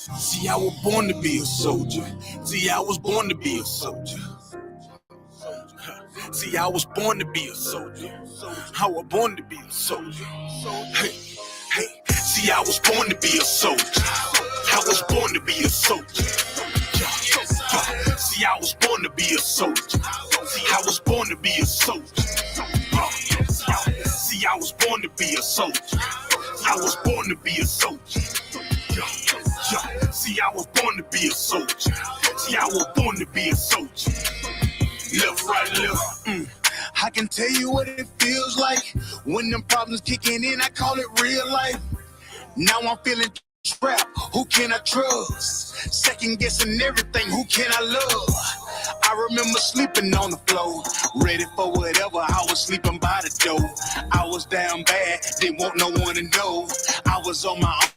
See, I was born to be a soldier. See, I was born to be a soldier. See, I was born to be a soldier. I was born to be a soldier. Hey, hey. See, I was born to be a soldier. I was born to be a soldier. See, I was born to be a soldier. See, I was born to be a soldier. See, I was born to be a soldier. I was born to be a soldier. See, I was born to be a soldier. See, I was born to be a soldier. Left, right, left. I can tell you what it feels like when them problems kicking in. I call it real life. Now I'm feeling trapped. Who can I trust? Second guessing everything. Who can I love? I remember sleeping on the floor, ready for whatever. I was sleeping by the door. I was down bad, didn't want no one to know. I was on my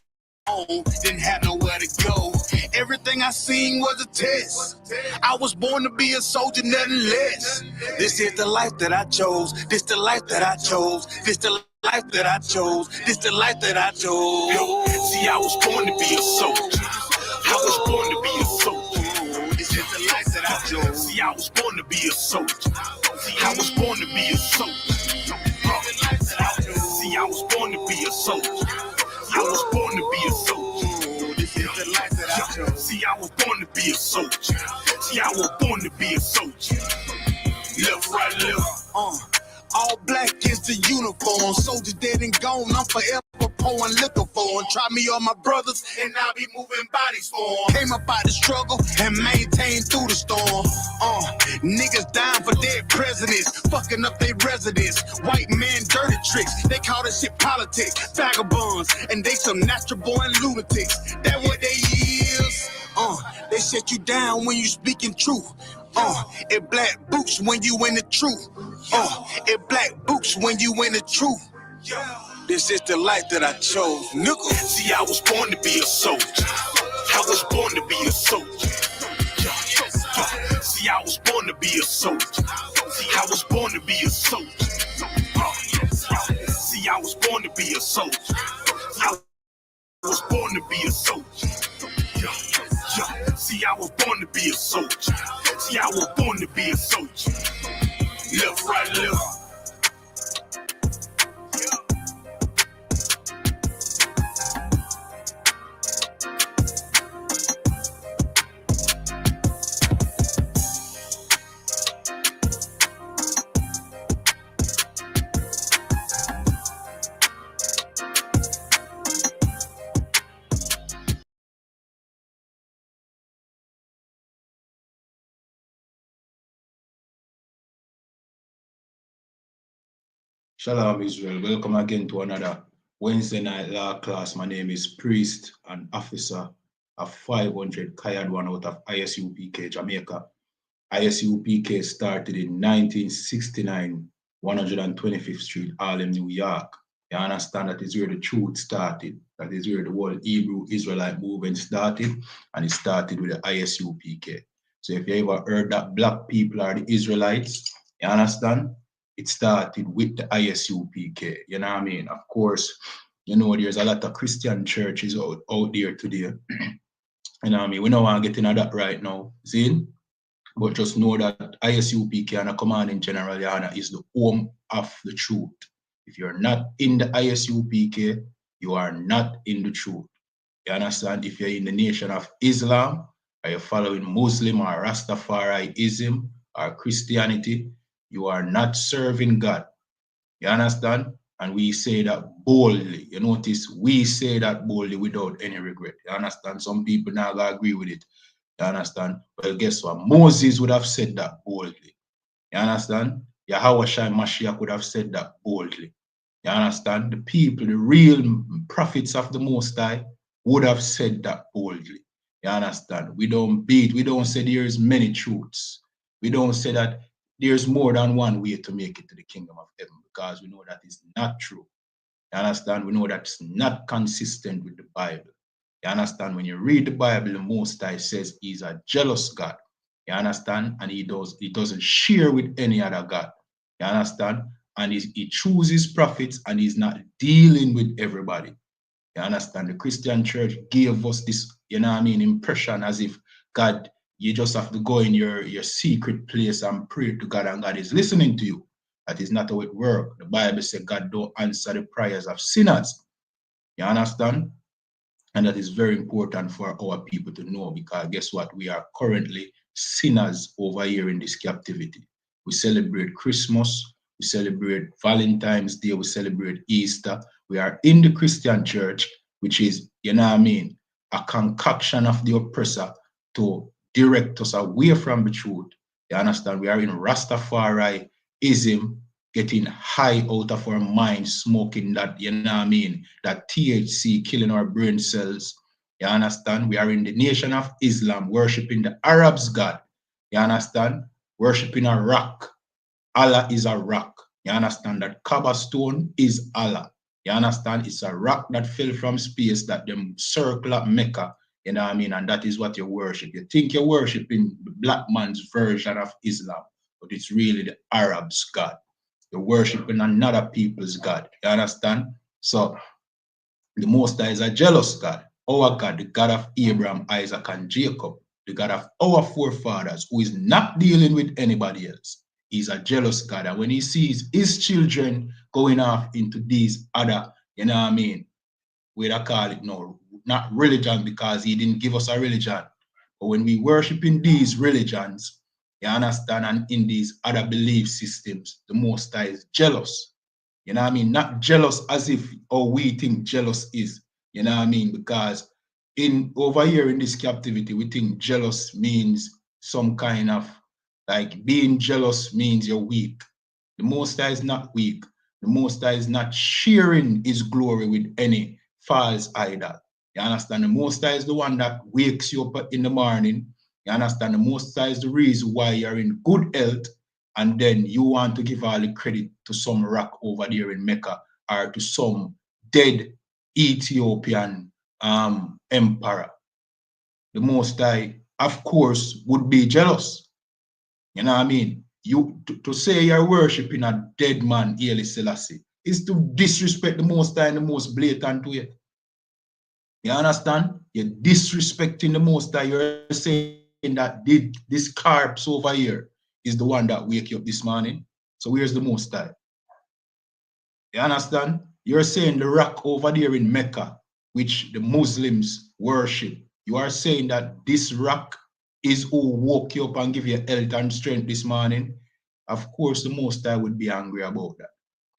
own, didn't have nowhere to go. Everything I seen was a test. I was born to be a soldier, nothing less. This is the life that I chose. This the life that I chose. This the life that I chose. This the life that I chose. See, I was born to be a soldier. I was born to be a soldier. This is the life that I chose. See, I was born to be a soldier. See, I was born to be a soldier. See, I was born to be a soldier. I was born to be a soldier. This is the life that I chose. See, I was born to be a soldier. See, I was born to be a soldier. Left, right, left. All black is the uniform. Soldiers dead and gone. I'm forever pouring liquor for them. Try me on my brothers, and I'll be moving bodies for them. Came up out the struggle and maintained through the storm. Niggas dying for dead presidents, fucking up their residence. White man dirty tricks. They call this shit politics. Vagabonds, and they some natural born lunatics. That what they is. They set you down when you speaking truth. It black boots when you in the truth. It black boots when you in the truth. This is the life that I chose, nigga. See, I was born to be a soldier. I was born to be a soldier. See, I was born to be a soldier. See, I was born to be a soldier. See, I was born to be a soldier. I was born to be a soldier. See, I was born to be a soldier. See, I was born to be a soldier. Left, right, left. Shalom Israel, welcome again to another Wednesday night law class. My name is Priest and Officer of 500 Kayad 1 out of I.S.U.P.K, Jamaica. I.S.U.P.K started in 1969, 125th Street, Harlem, New York. You understand that is where the truth started. That is where the whole Hebrew Israelite movement started, and it started with the I.S.U.P.K. So if you ever heard that black people are the Israelites, you understand? It started with the I.S.U.P.K. You know what I mean? Of course, you know, there's a lot of Christian churches out there today. You know what I mean? We don't want to get into that right now. See? But just know that I.S.U.P.K and a command in general, YAHANNA, is the home of the truth. If you're not in the I.S.U.P.K, you are not in the truth. You understand? If you're in the nation of Islam, or you're following Muslim or Rastafariism or Christianity, you are not serving God. You understand? And we say that boldly. You notice we say that boldly without any regret. You understand? Some people now agree with it. You understand? Well, guess what? Moses would have said that boldly. You understand? Yahweh Shai Mashiach would have said that boldly. You understand? The people, the real prophets of the Most High would have said that boldly. You understand? We don't say there's many truths. We don't say that there's more than one way to make it to the kingdom of heaven, because we know that is not true. You understand? We know that's not consistent with the Bible. You understand? When you read the Bible, the Most High says he's a jealous God. You understand? And he doesn't share with any other God. You understand? And he chooses prophets, and he's not dealing with everybody. You understand? The Christian church gave us this, you know what I mean, impression as if God, you just have to go in your secret place and pray to God and God is listening to you. That is not how it works. The Bible says God don't answer the prayers of sinners. You understand? And that is very important for our people to know because guess what? We are currently sinners over here in this captivity. We celebrate Christmas, we celebrate Valentine's Day, we celebrate Easter. We are in the Christian church, which is, you know what I mean, a concoction of the oppressor to direct us away from the truth. You understand? We are in Rastafariism, getting high out of our mind, smoking that, you know what I mean, that THC killing our brain cells. You understand? We are in the nation of Islam, worshiping the Arabs' God. You understand? Worshiping a rock. Allah is a rock. You understand that Kaaba stone is Allah. You understand? It's a rock that fell from space that them circle at Mecca. You know what I mean? And that is what you worship. You think you're worshiping the black man's version of Islam, but it's really the Arabs' God. You're worshiping another people's God. You understand? So the Most High is a jealous God. Our God, the God of Abraham, Isaac, and Jacob, the God of our forefathers, who is not dealing with anybody else. He's a jealous God. And when he sees his children going off into these other, you know what I mean, we call it no, not religion because he didn't give us a religion. But when we worship in these religions, you understand, and in these other belief systems, the Most High is jealous. You know what I mean? Not jealous as if, oh, we think jealous is. You know what I mean? Because in over here in this captivity, we think jealous means some kind of like being jealous means you're weak. The Most High is not weak. The Most High is not sharing his glory with any false idol. You understand? The Most High is the one that wakes you up in the morning. You understand? The Most High is the reason why you're in good health, and then you want to give all the credit to some rock over there in Mecca or to some dead Ethiopian emperor. The Most High, of course, would be jealous. You know what I mean? You to say you're worshiping a dead man, Haile Selassie, is to disrespect the Most High in the most blatant way. You understand? You're disrespecting the Most High. You're saying that this corpse over here is the one that wake you up this morning. So where's the Most High? You understand? You're saying the rock over there in Mecca, which the Muslims worship. You are saying that this rock is who woke you up and give you health and strength this morning. Of course, the Most High would be angry about that.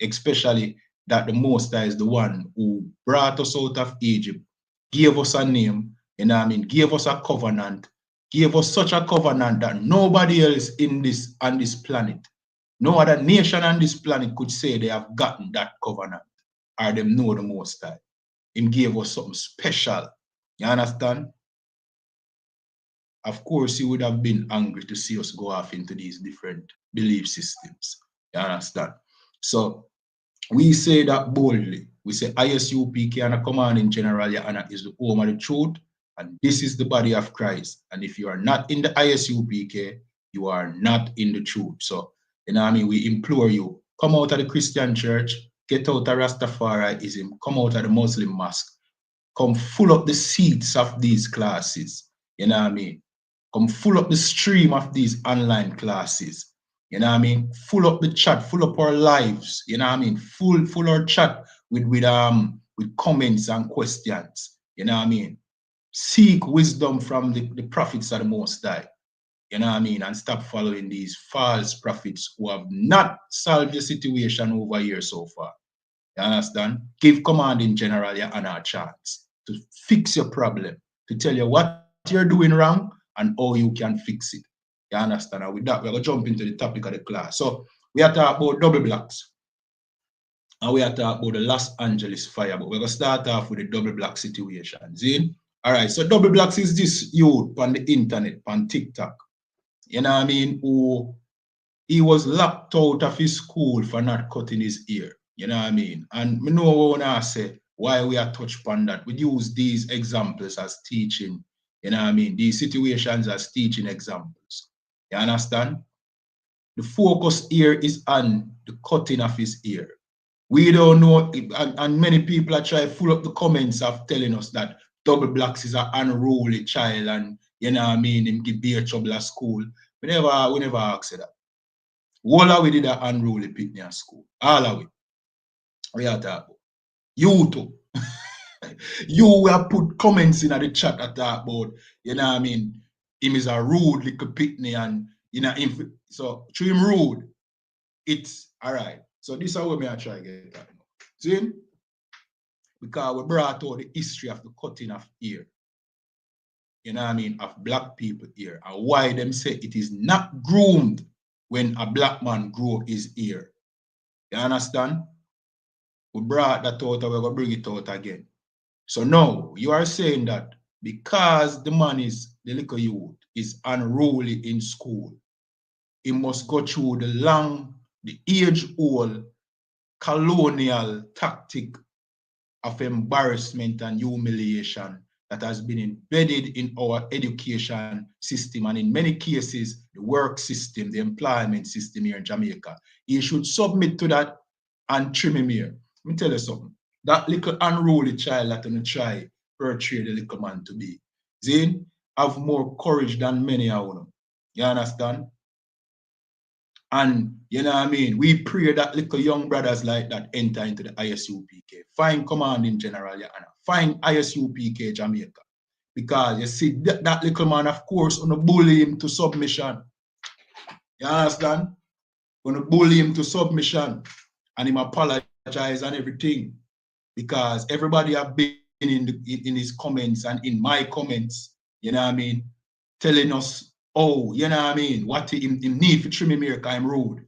Especially that the Most High is the one who brought us out of Egypt, gave us a name, you know what I mean, gave us a covenant, gave us such a covenant that nobody else in this on this planet, no other nation on this planet could say they have gotten that covenant or them know the Most High. Him gave us something special. You understand? Of course, he would have been angry to see us go off into these different belief systems. You understand? So we say that boldly. We say I.S.U.P.K and a commanding general, YAHANNA, is the home of the truth, and this is the body of Christ. And if you are not in the I.S.U.P.K, you are not in the truth. So, you know what I mean? We implore you, come out of the Christian church, get out of Rastafariism, come out of the Muslim mosque, come full up the seats of these classes. You know what I mean? Come full up the stream of these online classes. You know what I mean? Full up the chat, full up our lives. You know what I mean? Full our chat with comments and questions. You know what I mean? Seek wisdom from the prophets of the Most High. You know what I mean? And stop following these false prophets who have not solved the situation over here so far. You understand? Give commanding general YAHANNA a chance to fix your problem, to tell you what you're doing wrong and how you can fix it. You understand? And with that, we're going to jump into the topic of the class. So we are talking about double blocks. And we are talking about the Los Angeles fire. But we're going to start off with the double block situation. See? All right. So double blocks is this youth on the internet, on TikTok. You know what I mean? Who he was locked out of his school for not cutting his ear. You know what I mean? And me know what I say why we are touched upon that. We use these examples as teaching, you know what I mean? These situations as teaching examples. You understand? The focus here is on the cutting of his ear. We don't know, and many people are trying to full up the comments of telling us that double blacks is an unruly child and, you know what I mean, him give beer trouble at school. We never ask that. All of we did an unruly picnic at school. All of it. We are talking about. You too. You will put comments in the chat that talk about, you know what I mean, him is a rude little picnic and, you know, so to him rude, it's all right. So this is how we may try to get that. See? Because we brought out the history of the cutting of ear, you know what I mean, of black people ear, and why them say it is not groomed when a black man grow his ear. You understand? We brought that out and we're going to bring it out again. So now you are saying that because the man is, the little youth, is unruly in school, he must go through the age-old colonial tactic of embarrassment and humiliation that has been embedded in our education system and in many cases, the work system, the employment system here in Jamaica. He should submit to that and trim him here. Let me tell you something. That little unruly child that gonna try portray the little man to be. Zane, have more courage than many of them. You understand? And you know what I mean? We pray that little young brothers like that enter into the I.S.U.P.K. Find commanding general, YAHANNA. Find I.S.U.P.K. Jamaica. Because you see, that little man, of course, gonna bully him to submission. You understand? Gonna bully him to submission. And him apologize and everything. Because everybody have been in his comments and in my comments, you know what I mean, telling us, oh, you know what I mean, what he need for trim him here because I'm rude.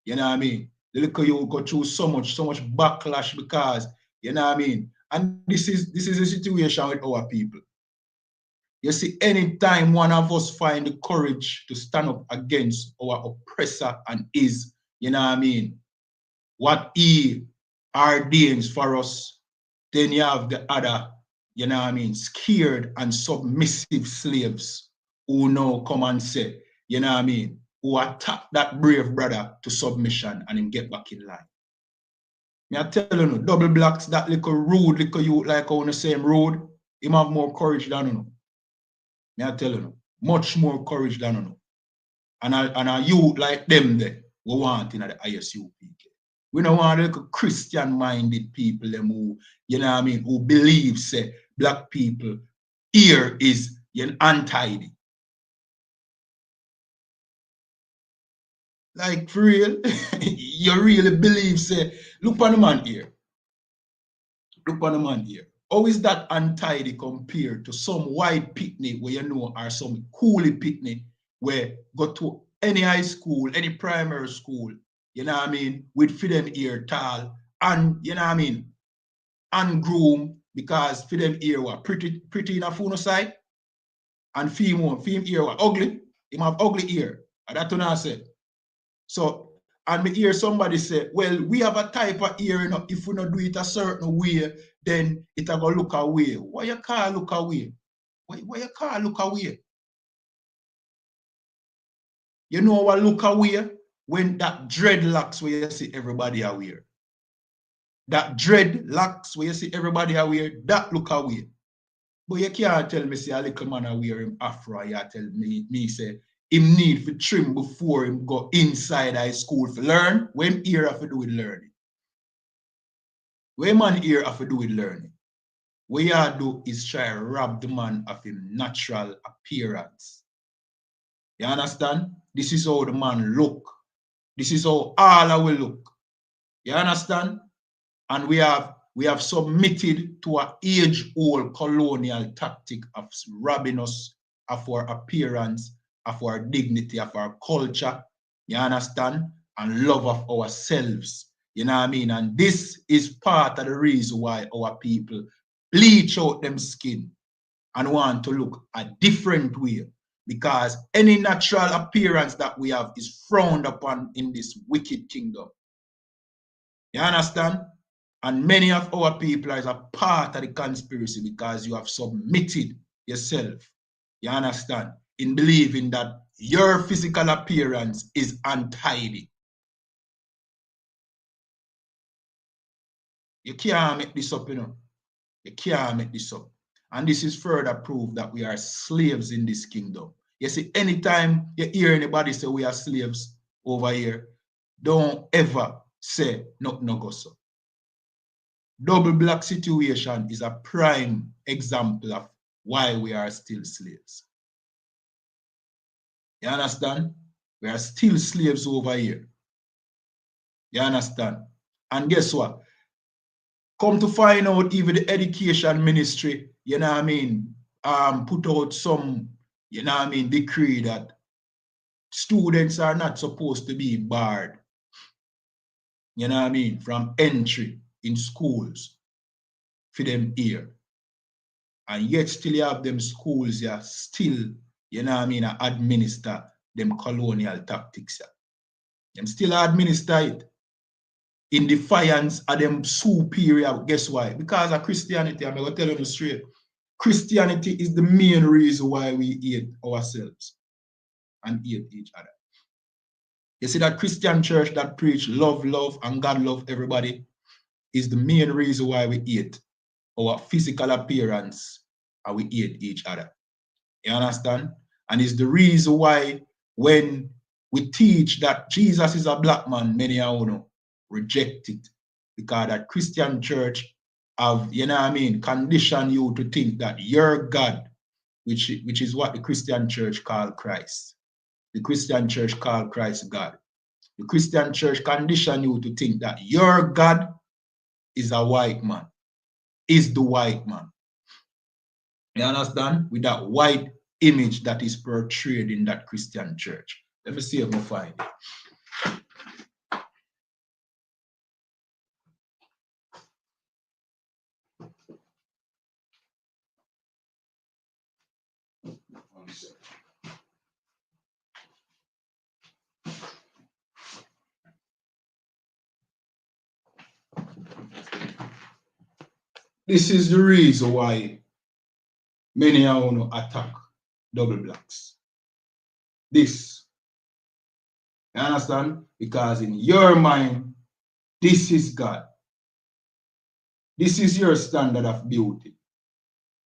You know what I mean? The little you go through so much backlash because, you know what I mean? And this is a situation with our people. You see, anytime one of us find the courage to stand up against our oppressor and his, you know what I mean, what he ordains for us, then you have the other, you know what I mean, scared and submissive slaves who now come and say, you know what I mean, who attack that brave brother to submission and him get back in line. Me I tell you, double blacks, that little rude, little youth like on the same road, him have more courage than you. Me I tell you, much more courage than you. And a youth like them there, we want in the I.S.U.P.K. We don't want little Christian-minded people them who, you know what I mean, who believe, say, black people here is untidy. Like, for real, you really believe, say, look on the man here. Look on the man here. How is that untidy compared to some white picnic where you know, or some coolie picnic where go to any high school, any primary school, you know what I mean, with for them ear tall, and you know what I mean, ungroomed, because for them ear were pretty in a phone side, and film ear were ugly, him have ugly ear, and that's what I said. So, and me hear somebody say, well, we have a type of ear, you know, if we not do it a certain way, then it a go look away. Why you call look away? Why you call look away? You know what look away? When that dreadlocks where you see everybody aware. That dreadlocks where you see everybody aware, that look away. But you can't tell me say a little man aware him afro, you tell me say him need to trim before him go inside high school to learn. When here have to do with learning? What man here have to do with learning? What you do is try to rob the man of his natural appearance. You understand? This is how the man look. This is how all our will look. You understand? And we have submitted to an age-old colonial tactic of robbing us of our appearance, of our dignity, of our culture. You understand? And love of ourselves. You know what I mean? And this is part of the reason why our people bleach out them skin and want to look a different way. Because any natural appearance that we have is frowned upon in this wicked kingdom. You understand? And many of our people are a part of the conspiracy because you have submitted yourself, you understand, in believing that your physical appearance is untidy. You can't make this up, you know. You can't make this up. And this is further proof that we are slaves in this kingdom. You see, anytime you hear anybody say we are slaves over here, don't ever say no go so. Double black situation is a prime example of why we are still slaves. You understand? We are still slaves over here. You understand? And guess what? Come to find out, even the education ministry, you know what I mean, put out some, you know what I mean, decree that students are not supposed to be barred, you know what I mean, from entry in schools for them here. And yet still you have them schools, yeah, still, you know what I mean, administer them colonial tactics. Yeah. Them still administer it in defiance of them superior. Guess why? Because of Christianity. I'm going to tell you straight. Christianity is the main reason why we hate ourselves and hate each other. You see that Christian church that preach love, and God love everybody is the main reason why we hate our physical appearance and we hate each other. You understand? And it's the reason why when we teach that Jesus is a black man, many of you reject it. Because that Christian church have, you know what I mean, condition you to think that your God, which is what the Christian church call Christ. The Christian church call Christ God. The Christian church condition you to think that your God is a white man, is the white man. You understand? With that white image that is portrayed in that Christian church. Let me see if I find it. This is the reason why many of you attack double blacks. This. You understand? Because in your mind, this is God. This is your standard of beauty.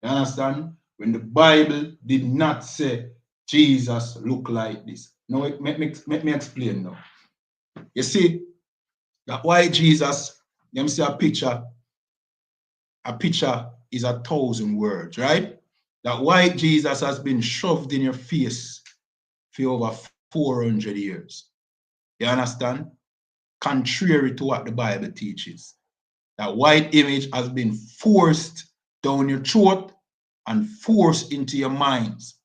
You understand? When the Bible did not say Jesus look like this. Now, let me explain now. You see, that why Jesus, you see a picture is 1,000 words, right? That why Jesus has been shoved in your face for over 400 years. You understand? Contrary to what the Bible teaches. That white image has been forced down your throat and forced into your minds.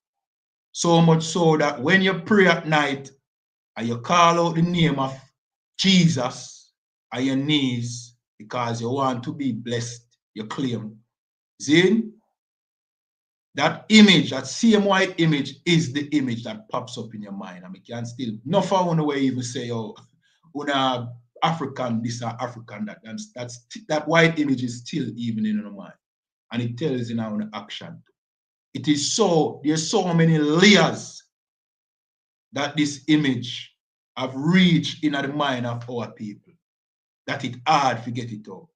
So much so that when you pray at night and you call out the name of Jesus on your knees because you want to be blessed, you claim. See? That image, that same white image is the image that pops up in your mind. I mean, you can still, no for one way even say, oh, una African, this or African, that white image is still even in your mind. And it tells in our action. It is so, there's so many layers that this image have reached in the mind of our people that it's hard to get it out.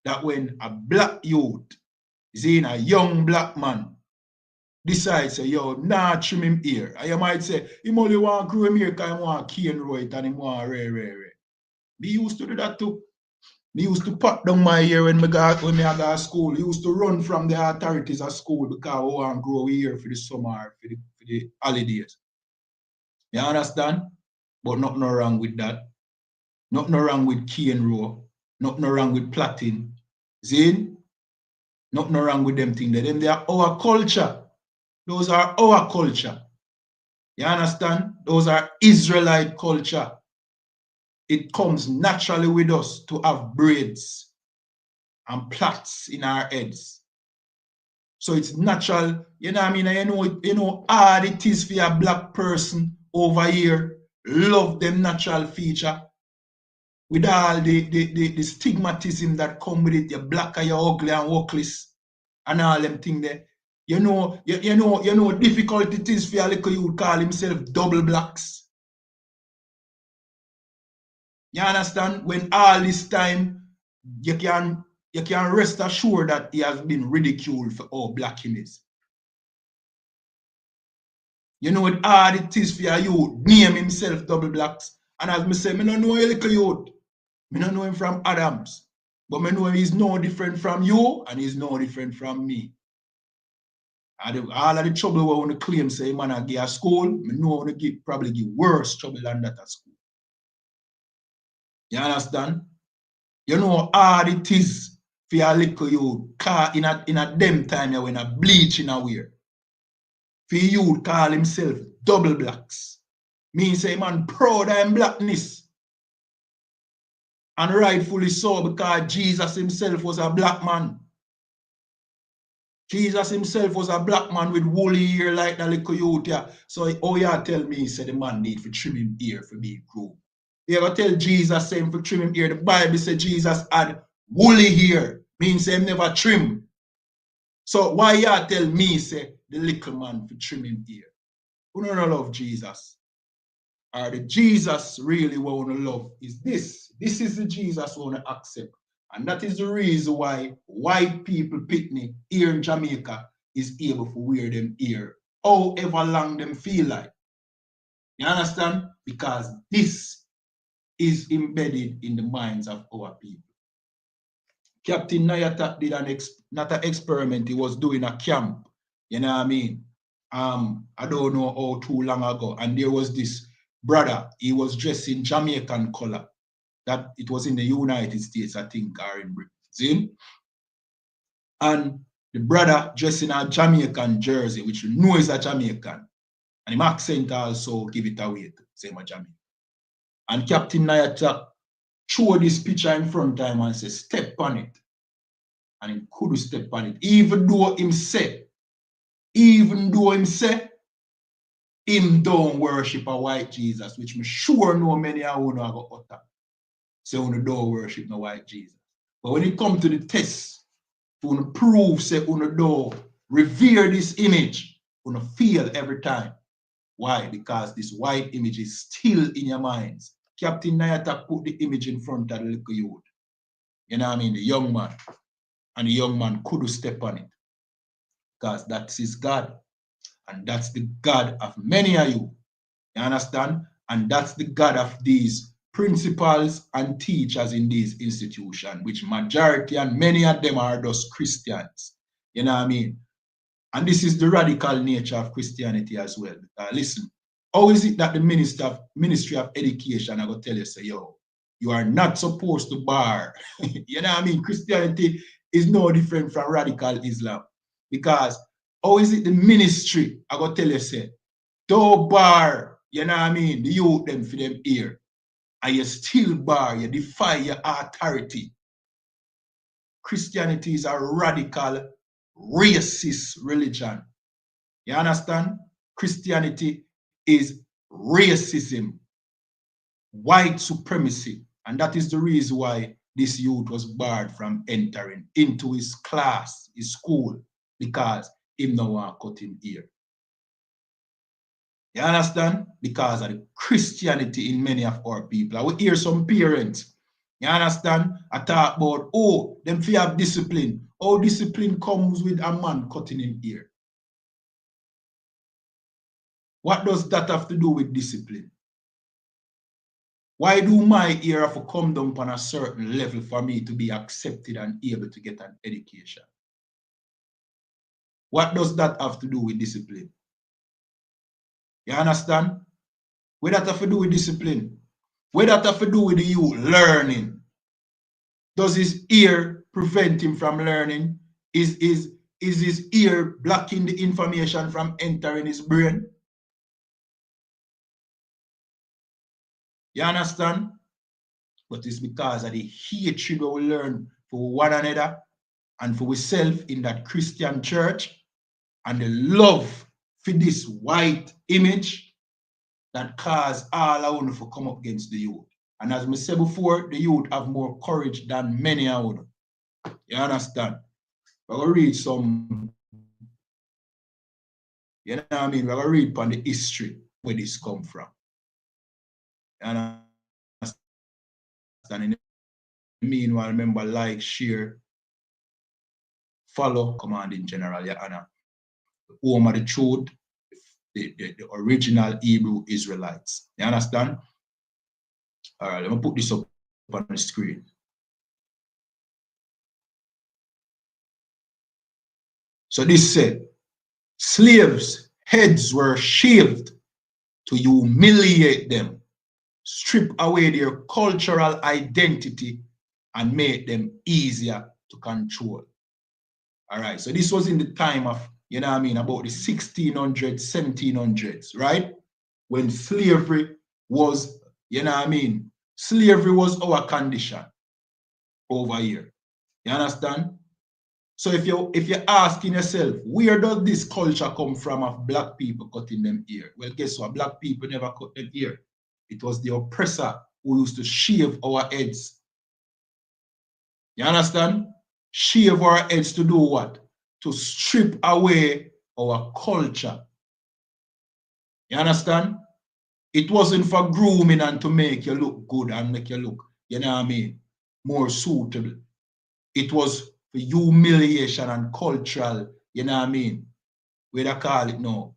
That when a black youth is in a young black man decides, say, yo, nah, trim him here. And you might say, he only want to grow him here because he want cane right and he want rare. Me used to do that too. Me used to pat down my hair when I go to school. He used to run from the authorities at school because I want to grow here for the summer, for the holidays. You understand? But nothing wrong with that. Nothing wrong with cane row. Nothing wrong with plaiting. See? Nothing wrong with them things. They are our culture. Those are our culture. You understand? Those are Israelite culture. It comes naturally with us to have braids and plaits in our heads. So it's natural, you know what I mean? You know hard it is for a black person over here, love them natural feature. With all the stigmatism that come with it, you're black and you're ugly and workless and all them things there. You know difficult it is for a little you call himself double blacks. You understand? When all this time you can you can rest assured that he has been ridiculed for how black he is. You know what hard it is for your youth, name himself double blacks. And as me say, I don't know a little youth. I don't know him from Adams. But I know he's no different from you and he's no different from me. And all of the trouble we want to claim say man I give a school, I know I give probably give worse trouble than that at school. You understand? You know how hard it is for your little youth car in a them time you when a bleach in a wear. For you call himself double blacks. Means say man proud of him blackness. And rightfully so, because Jesus himself was a black man. Jesus himself was a black man with woolly hair like that little youth here. So oh yeah, tell me, say the man need to trim him ear for being grown. You ever tell Jesus say him for trim him ear? The Bible says Jesus had woolly hair. Means him never trim. So why you tell me say the little man for trim him ear? Who don't love Jesus? Or the Jesus really we want to love is this. This is the Jesus we want to accept. And that is the reason why white people picnic here in Jamaica is able to wear them here however long them feel like. You understand? Because this is embedded in the minds of our people. Captain Nayatak did not an experiment, he was doing a camp. You know what I mean? I don't know how too long ago. And there was this brother, he was dressed in Jamaican color. That it was in the United States, I think, or in Britain. And the brother dressed in a Jamaican jersey, which you know is a Jamaican. And his accent also give it away to say a Jamaican. And Captain Nayatak showed this picture in front of him and said, step on it. And he could step on it. Even though him say, him don't worship a white Jesus, which me sure know many of you know go utter. Say you don't worship no white Jesus. But when it comes to the test, you prove say you don't revere this image, you feel every time. Why? Because this white image is still in your minds. Captain Nayatak put the image in front of the little youth. You know what I mean? The young man. And the young man could step on it. Because that's his God. And that's the God of many of you. You understand? And that's the God of these principals and teachers in these institutions, which majority and many of them are just Christians. You know what I mean? And this is the radical nature of Christianity as well. Listen, how is it that the Ministry of Education, I go tell you, say, yo, you are not supposed to bar. You know what I mean? Christianity is no different from radical Islam. Because how is it the ministry, I go tell you, say, don't bar, you know what I mean, the youth them for them ear. And you still bar, you defy your authority. Christianity is a radical, racist religion. You understand? Christianity is racism, white supremacy. And that is the reason why this youth was barred from entering into his class, his school, because him no want cut him ear. You understand? Because of the Christianity in many of our people. I will hear some parents, you understand? I talk about, oh, them fear have discipline. Oh, discipline comes with a man cutting him ear. What does that have to do with discipline? Why do my ear have to come down on a certain level for me to be accepted and able to get an education? What does that have to do with discipline? You understand? What that have to do with discipline? What that have to do with the youth learning? Does his ear prevent him from learning? Is his ear blocking the information from entering his brain? You understand? But it's because of the hatred we learn for one another and for ourselves in that Christian church and the love for this white image that cause all I want to come up against the youth. And as I said before, the youth have more courage than many of them. You understand? We're going to read some, you know what I mean? We're going to read on the history where this come from. You understand? In the meanwhile, remember, like, share, follow Commanding General YAHANNA, the home of the truth, the original Hebrew Israelites. You understand? All right, let me put this up on the screen. So this said, slaves' heads were shaved to humiliate them, strip away their cultural identity, and make them easier to control. All right, so this was in the time of, you know what I mean, about the 1600s, 1700s, right? When slavery was, you know what I mean, slavery was our condition over here. You understand? So if you're asking yourself, where does this culture come from of black people cutting them hair? Well, guess what? Black people never cut them hair. It was the oppressor who used to shave our heads. You understand? Shave our heads to do what? To strip away our culture. You understand? It wasn't for grooming and to make you look good and make you look, you know what I mean, more suitable. It was for humiliation and cultural, you know what I mean, what I call it now,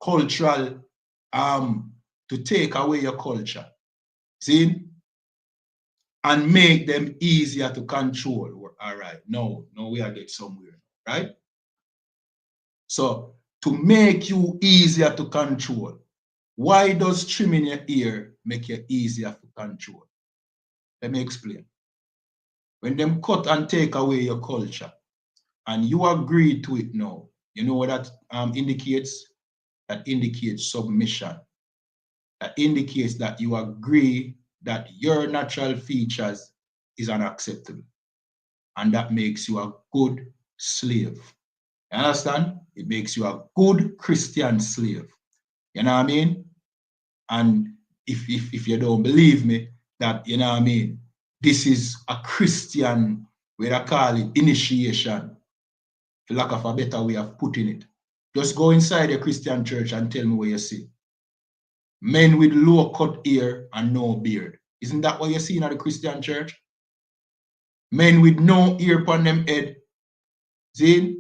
cultural, to take away your culture, see, and make them easier to control. All right, now we are getting somewhere, right? So to make you easier to control, why does trimming your ear make you easier to control? Let me explain. When them cut and take away your culture, and you agree to it now, you know what that indicates? That indicates submission. That indicates that you agree that your natural features is unacceptable. And that makes you a good slave. You understand? It makes you a good Christian slave. You know what I mean? And if you don't believe me, that, you know what I mean, this is a Christian, what I call it, initiation, for lack of a better way of putting it. Just go inside a Christian church and tell me what you see. Men with low cut hair and no beard. Isn't that what you see in the Christian church? Men with no ear upon them head, see,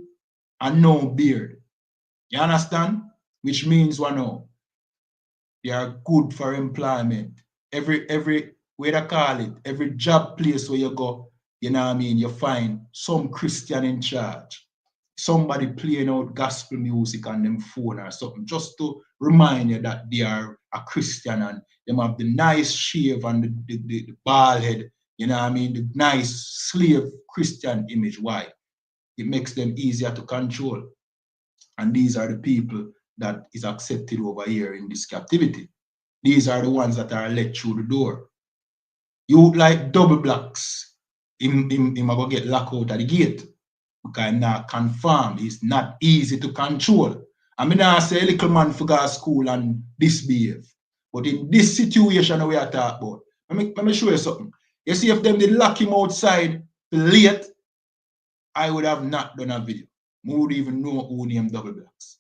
and no beard. You understand? Which means one know they are good for employment. Every way they call it, every job place where you go, you know what I mean, you find some Christian in charge. Somebody playing out gospel music on them phone or something, just to remind you that they are a Christian and them have the nice shave and the bald head, you know what I mean, the nice slave Christian image. Why? It makes them easier to control. And these are the people that is accepted over here in this captivity. These are the ones that are let through the door. You like double blacks, him go get locked out of the gate. Because I'm not confirmed. It's not easy to control. I mean, I say a little man for go to school and misbehave. But in this situation we are talking about, let me show you something. You see, if them did lock him outside late, I would have not done a video. I would even know who named double blacks.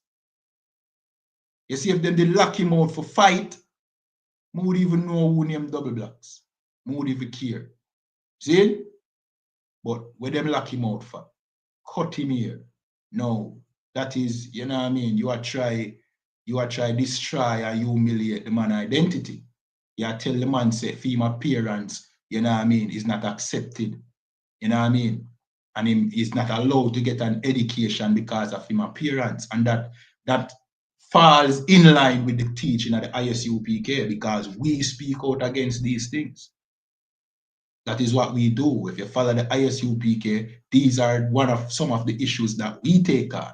You see, if them did lock him out for fight, I would even know who named double blacks. I would even care. See? But where them lock him out for? Cut him here. No, that is, you know what I mean, you are try destroy and humiliate the man identity. You tell the man say female appearance, you know what I mean, is not accepted. You know what I mean? And him is not allowed to get an education because of him appearance. And that falls in line with the teaching of the I.S.U.P.K, because we speak out against these things. That is what we do. If you follow the I.S.U.P.K, these are some of the issues that we take on.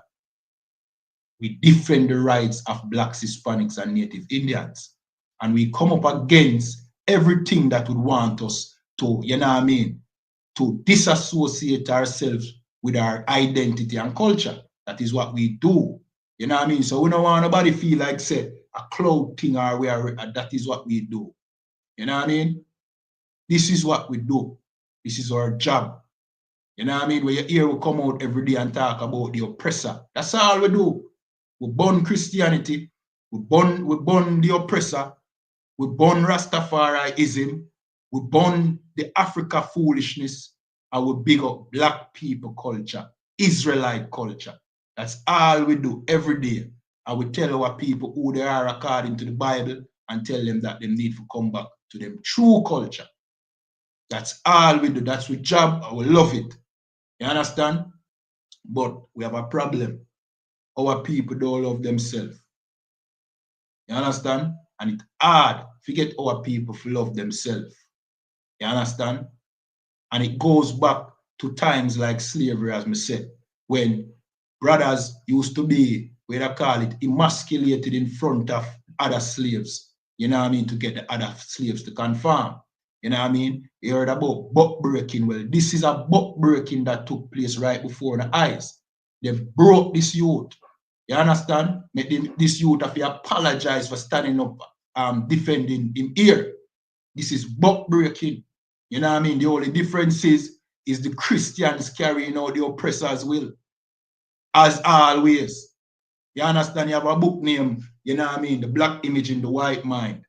We defend the rights of Blacks, Hispanics, and Native Indians. And we come up against everything that would want us to, you know what I mean, to disassociate ourselves with our identity and culture. That is what we do. You know what I mean? So we don't want nobody feel like, say, a cloud thing or we are, that is what we do. You know what I mean? This is what we do. This is our job. You know what I mean? When you hear we come out every day and talk about the oppressor. That's all we do. We burn Christianity. We burn the oppressor. We burn Rastafariism. We burn the Africa foolishness. And we big up Black people culture. Israelite culture. That's all we do every day. And we tell our people who they are according to the Bible and tell them that they need to come back to them true culture. That's all we do. That's our job. I will love it. You understand? But we have a problem. Our people don't love themselves. You understand? And it's hard to get our people to love themselves. You understand? And it goes back to times like slavery, as I said, when brothers used to be, what I call it, emasculated in front of other slaves, you know what I mean, to get the other slaves to conform. You know what I mean? You heard about buck breaking. Well, this is a buck breaking that took place right before the eyes. They've broke this youth. You understand? Make this youth have to apologize for standing up, defending him here. This is buck breaking. You know what I mean? The only difference is the Christians carrying out the oppressor's will. As always. You understand? You have a book named, you know what I mean? The Black Image in the White Mind.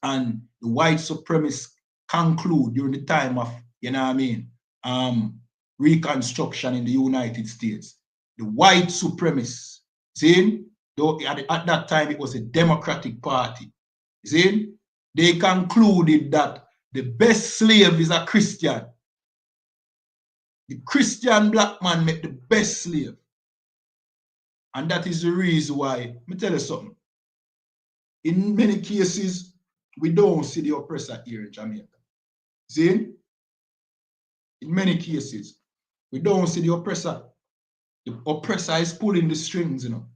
And the white supremacists conclude during the time of, you know what I mean, Reconstruction in the United States. The white supremacists, see, though at that time it was a Democratic Party, see, they concluded that the best slave is a Christian. The Christian black man make the best slave. And that is the reason why, let me tell you something. In many cases, we don't see the oppressor here in Jamaica. See? In many cases, we don't see the oppressor. The oppressor is pulling the strings, you know.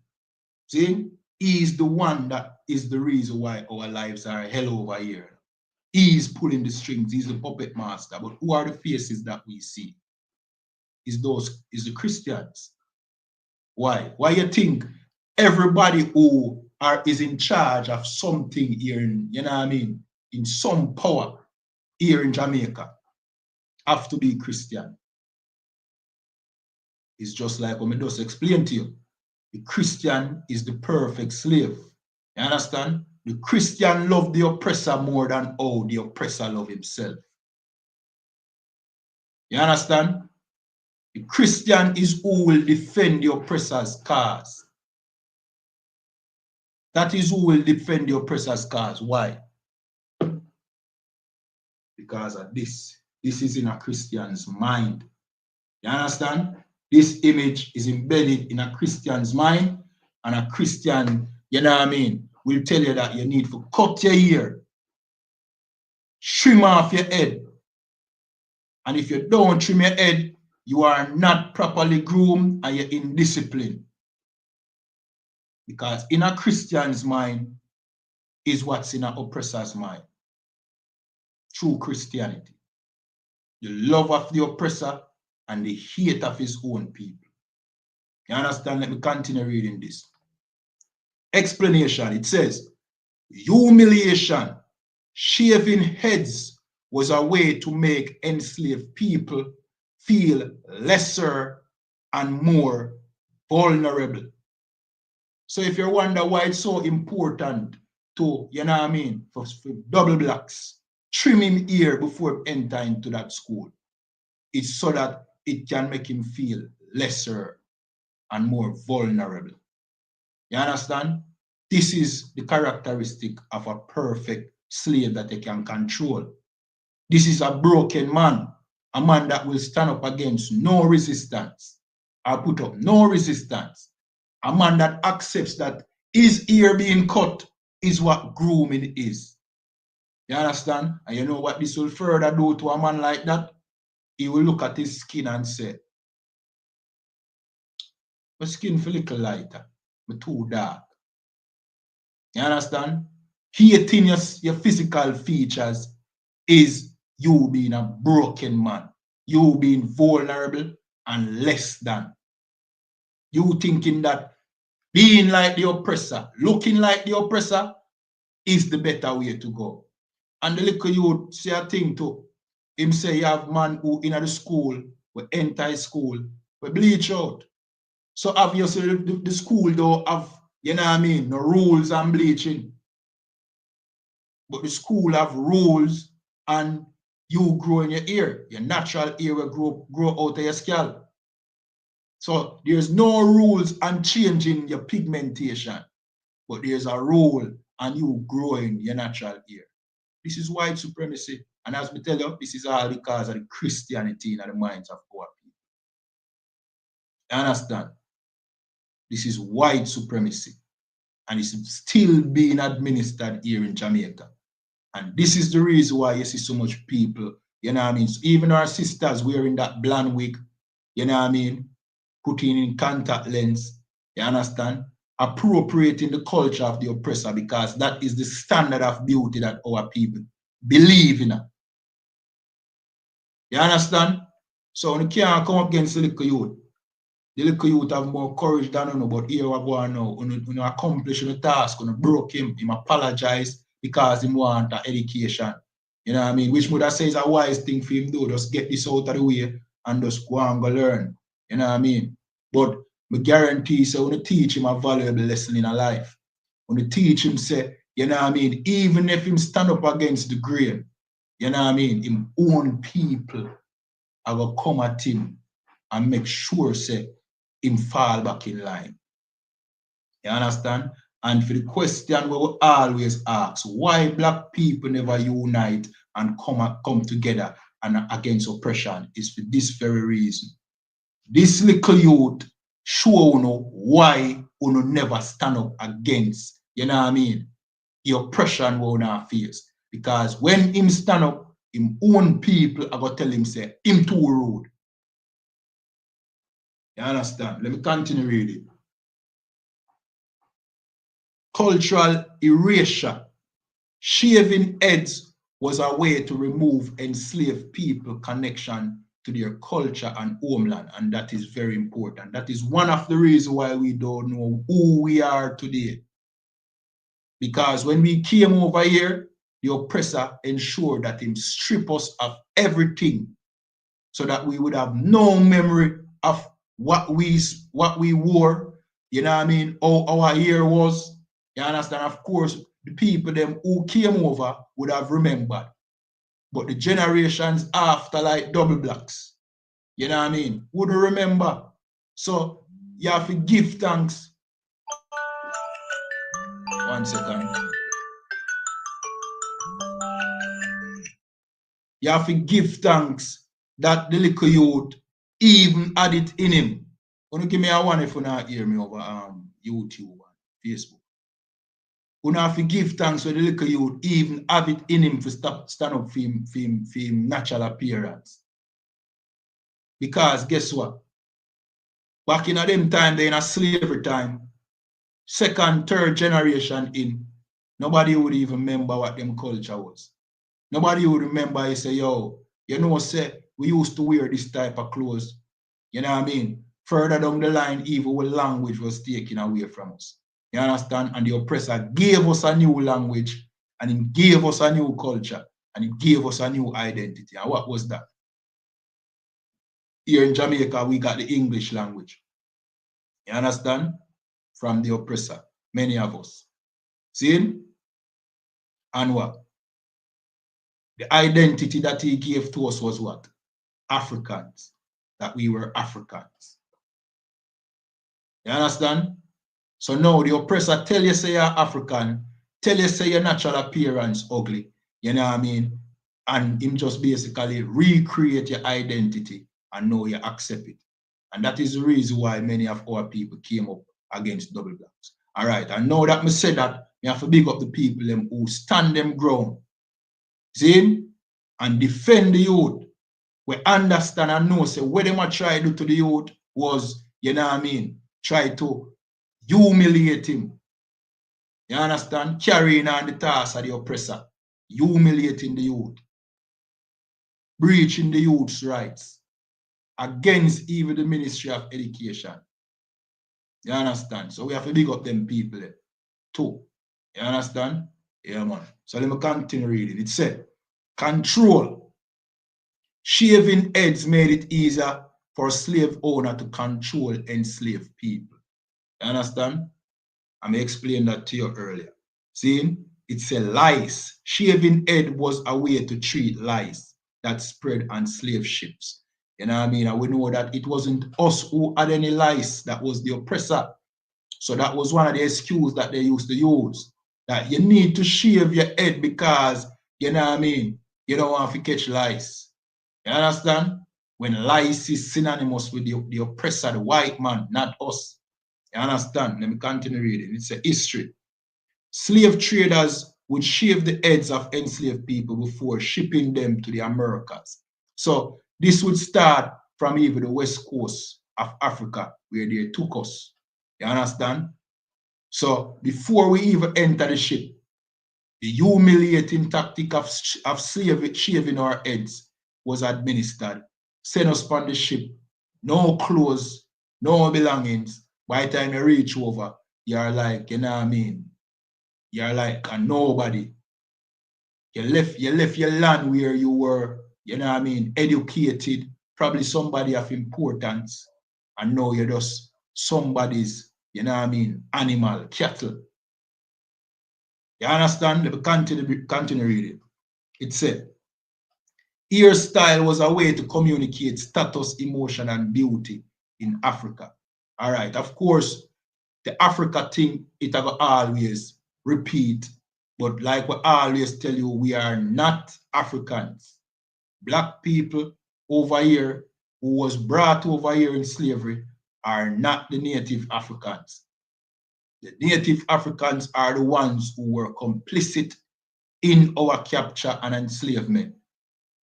See? He is the one that is the reason why our lives are hell over here. He is pulling the strings. He's the puppet master. But who are the faces that we see? Is the Christians. Why? Why you think everybody who is in charge of something here in, you know what I mean, in some power here in Jamaica have to be Christian? It's just like what I just explained to you. The Christian is the perfect slave. You understand? The Christian love the oppressor more than how the oppressor love himself. You understand? The Christian is who will defend the oppressor's cause. That is who will defend the oppressor's cause. Why? Because of this. This is in a Christian's mind. You understand? This image is embedded in a Christian's mind, and a Christian, you know what I mean, will tell you that you need to cut your ear, trim off your head. And if you don't trim your head, you are not properly groomed and you're indisciplined. Because in a Christian's mind is what's in an oppressor's mind. True Christianity. The love of the oppressor and the hate of his own people. You understand? Let me continue reading this. Explanation. It says, humiliation, shaving heads was a way to make enslaved people feel lesser and more vulnerable. So if you wonder why it's so important to, you know what I mean, for double blacks, trim him ear before enter into that school, it's so that it can make him feel lesser and more vulnerable. You understand? This is the characteristic of a perfect slave that they can control. This is a broken man, a man that will stand up against no resistance or put up no resistance. A man that accepts that his ear being cut is what grooming is. You understand? And you know what this will further do to a man like that? He will look at his skin and say, my skin feel a little lighter, but too dark. You understand? Hating your physical features is you being a broken man, you being vulnerable and less than. You thinking that being like the oppressor, looking like the oppressor is the better way to go. And the little you say a thing too. Him say you have man who in the school, will enter school, will bleach out. So obviously the school don't have, you know what I mean, no rules and bleaching. But the school have rules and you grow in your ear. Your natural ear will grow out of your scalp. So there's no rules on changing your pigmentation, but there's a rule on you growing your natural hair. This is white supremacy. And as we tell you, this is all because of the Christianity in the minds of our people. You understand? This is white supremacy. And it's still being administered here in Jamaica. And this is the reason why you see so much people, you know what I mean? So even our sisters wearing that blonde wig, you know what I mean? Putting in contact lens, you understand? Appropriating the culture of the oppressor, because that is the standard of beauty that our people believe in. You understand? So you can't come up against the little youth. The little youth have more courage than you know, but here we go now. You accomplish the task, you broke him apologize because he want an education. You know what I mean? Which mother says a wise thing for him do, just get this out of the way and just go and go learn. You know what I mean? But I guarantee, so when you teach him a valuable lesson in a life, when you teach him, say, you know what I mean, even if him stand up against the grain, you know what I mean, him own people are going to come at him and make sure, say, him fall back in line. You understand? And for the question we will always ask, why black people never unite and come together and against oppression is for this very reason. This little youth show you why you never stand up against, you know what I mean, the oppression we now face. Because when him stand up, him own people are going to tell him, say, him too rude. You understand? Let me continue reading. Cultural erasure. Shaving heads was a way to remove enslaved people connection to their culture and homeland, and that is very important. That is one of the reasons why we don't know who we are today. Because when we came over here, the oppressor ensured that him strip us of everything so that we would have no memory of what we wore, you know what I mean, how our hair was. You understand? Of course, the people them who came over would have remembered. But the generations after, like double blacks, you know what I mean, wouldn't remember. So you have to give thanks. 1 second. You have to give thanks that the little youth even had it in him. Wanna give me a one if you not hear me over YouTube and Facebook. You have to give thanks when the little youth even have it in him to stand up for him natural appearance. Because guess what? Back in them time, they in a slavery time, second, third generation in, nobody would even remember what them culture was. Nobody would remember, you say, yo, you know, say, we used to wear this type of clothes. You know what I mean? Further down the line, even when language was taken away from us. You understand? And the oppressor gave us a new language, and he gave us a new culture, and he gave us a new identity. And what was that? Here in Jamaica, we got the English language. You understand? From the oppressor, many of us. See? And what? The identity that he gave to us was what? Africans. That we were Africans. You understand? So now the oppressor tell you say you're African, tell you say your natural appearance ugly. You know what I mean? And him just basically recreate your identity and now you accept it. And that is the reason why many of our people came up against double blacks. All right, and now that I said that, we have to big up the people them who stand them ground. See? And defend the youth. We understand and know, say, what them try to do to the youth was, you know what I mean, try to humiliate him. You understand? Carrying on the task of the oppressor, humiliating the youth, breaching the youth's rights, against even the Ministry of Education. You understand? So we have to big up them people too. You understand? Yeah, man. So let me continue reading. It said, control. Shaving heads made it easier for slave owner to control enslaved people. You understand? I may explain that to you earlier. See, it's a lice. Shaving head was a way to treat lice that spread on slave ships. You know what I mean? And we know that it wasn't us who had any lice, that was the oppressor. So that was one of the excuses that they used to use. That you need to shave your head because, you know what I mean, you don't want to catch lice. You understand? When lice is synonymous with the oppressor, the white man, not us. You understand? Let me continue reading. It's a history. Slave traders would shave the heads of enslaved people before shipping them to the Americas. So this would start from even the west coast of Africa, where they took us. You understand? So before we even enter the ship, the humiliating tactic of shaving our heads was administered. Send us on the ship, no clothes, no belongings. By the time you reach over, you're like, you know what I mean? You're like a nobody. You left your land where you were, you know what I mean, educated, probably somebody of importance, and now you're just somebody's, you know what I mean, animal, cattle. You understand? Let me continue reading. It said, hairstyle was a way to communicate status, emotion, and beauty in Africa. All right, of course, the Africa thing, it will always repeat. But like we always tell you, we are not Africans. Black people over here who was brought over here in slavery are not the native Africans. The native Africans are the ones who were complicit in our capture and enslavement.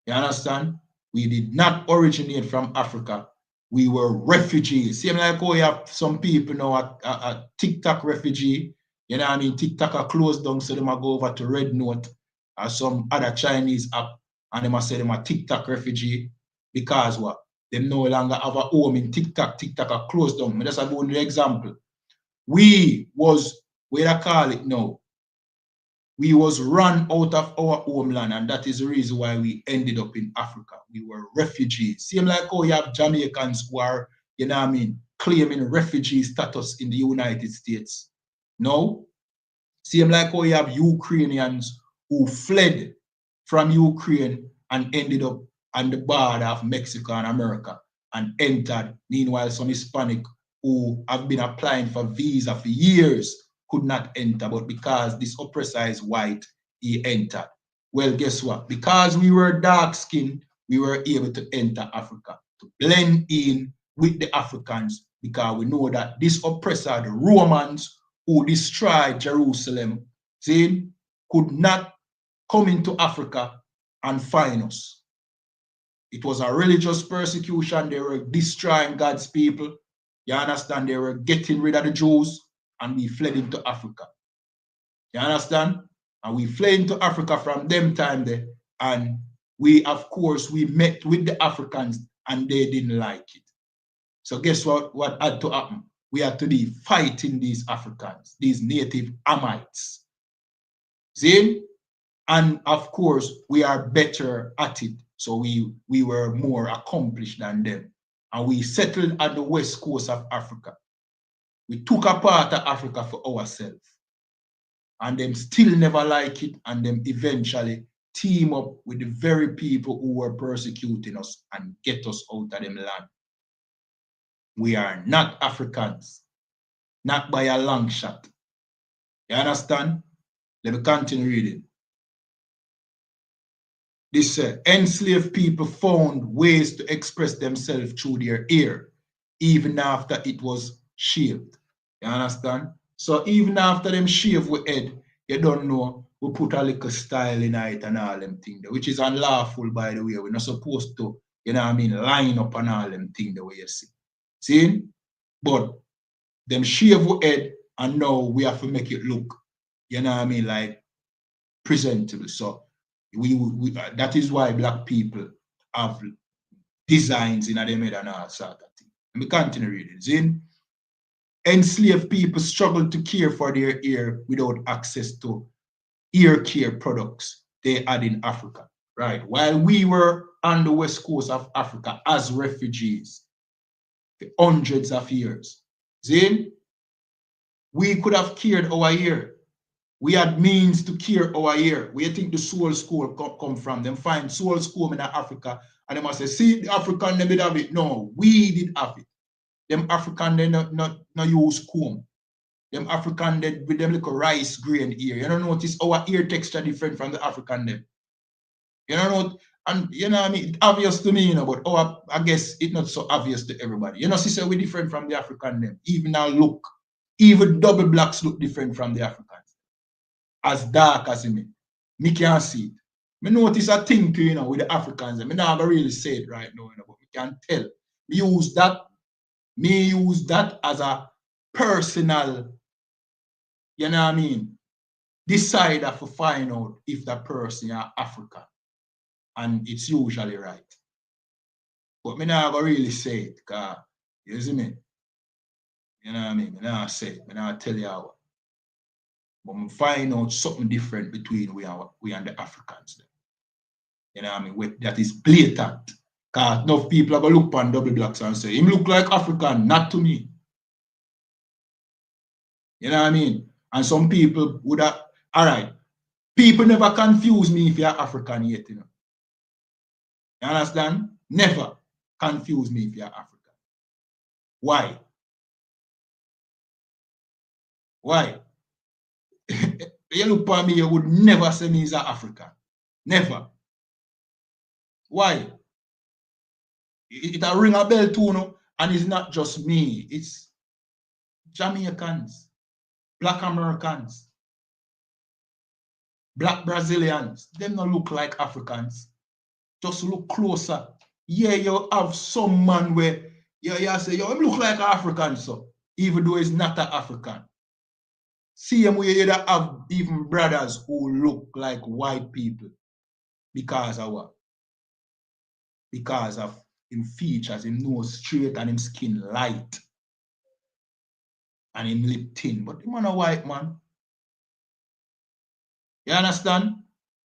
You understand? We did not originate from Africa. We were refugees. Same like how you have some people now, a TikTok refugee. You know what I mean? TikTok are closed down, so they might go over to Red Note or some other Chinese app, and they must say them a TikTok refugee because what? They no longer have a home in TikTok. TikTok are closed down. I just have one example. We was, where I call it now, we was run out of our homeland, and that is the reason why we ended up in Africa. We were refugees. Same like how you have Jamaicans who are, you know what I mean, claiming refugee status in the United States. No? Same like how you have Ukrainians who fled from Ukraine and ended up on the border of Mexico and America and entered. Meanwhile, some Hispanic who have been applying for visa for years could not enter, but because this oppressor is white, he entered. Well, guess what? Because we were dark skinned, we were able to enter Africa, to blend in with the Africans, because we know that this oppressor, the Romans who destroyed Jerusalem, see, could not come into Africa and find us. It was a religious persecution. They were destroying God's people. You understand? They were getting rid of the Jews, and we fled into Africa. You understand? And we fled into Africa from them time there. And we, of course, we met with the Africans, and they didn't like it. So guess what had to happen? We had to be fighting these Africans, these native Hamites. See? And of course, we are better at it. So we were more accomplished than them. And we settled at the west coast of Africa. We took a part of Africa for ourselves. And them still never like it, and them eventually team up with the very people who were persecuting us and get us out of them land. We are not Africans, not by a long shot. You understand? Let me continue reading. This enslaved people found ways to express themselves through their ear, even after it was shaved. You understand? So even after them shave with head, you don't know, we put a little style in it and all them things, which is unlawful, by the way. We're not supposed to, you know what I mean, line up and all them things the way you see. See? But them shave with head, and now we have to make it look, you know what I mean, like presentable. So we that is why black people have designs in their head and all sort of thing. Let me continue reading. See? Enslaved people struggled to care for their ear without access to ear care products they had in Africa, right? While we were on the west coast of Africa as refugees for hundreds of years, see, we could have cared our ear. We had means to care our ear. Where you think the soul school come from? Them find soul school in Africa And they must say, see, the African, they did have it. No, we did have it. Them African, they not use comb. Them African, they with them little rice grain ear. You don't notice our ear texture different from the African them. You know, and you know what I mean? It's obvious to me, you know, but I guess it's not so obvious to everybody. You know, sister, we're different from the African them. Even our look, even double blacks look different from the Africans. As dark as me. Me can't see it. Me notice a thing too, you know, with the Africans. Me not really say it right now, you know, but me can tell. Me use that as a personal, you know what I mean, decider for find out if that person is African. And it's usually right. But me not really say it, because, you see me? You know what I mean? Me not say it. Me not tell you how. But we find out something different between we and the Africans. Then. You know what I mean? That is blatant. Because enough people are going to look upon double blacks and say, him look like African, not to me. You know what I mean? And some people would have, all right, people never confuse me if you're African yet, you know. You understand? Never confuse me if you're African. Why? Why? You look at me, you would never say me is an African. Never. Why? It a ring a bell too, you know, and it's not just me. It's Jamaicans, Black Americans, Black Brazilians. Them don't look like Africans. Just look closer. Yeah, you have some man where you say, yo, him look like an African, so even though he's not an African. See him where you have even brothers who look like white people. Because of what? Because of him features, him nose straight and him skin light. And him lip thin. But him a white man. You understand?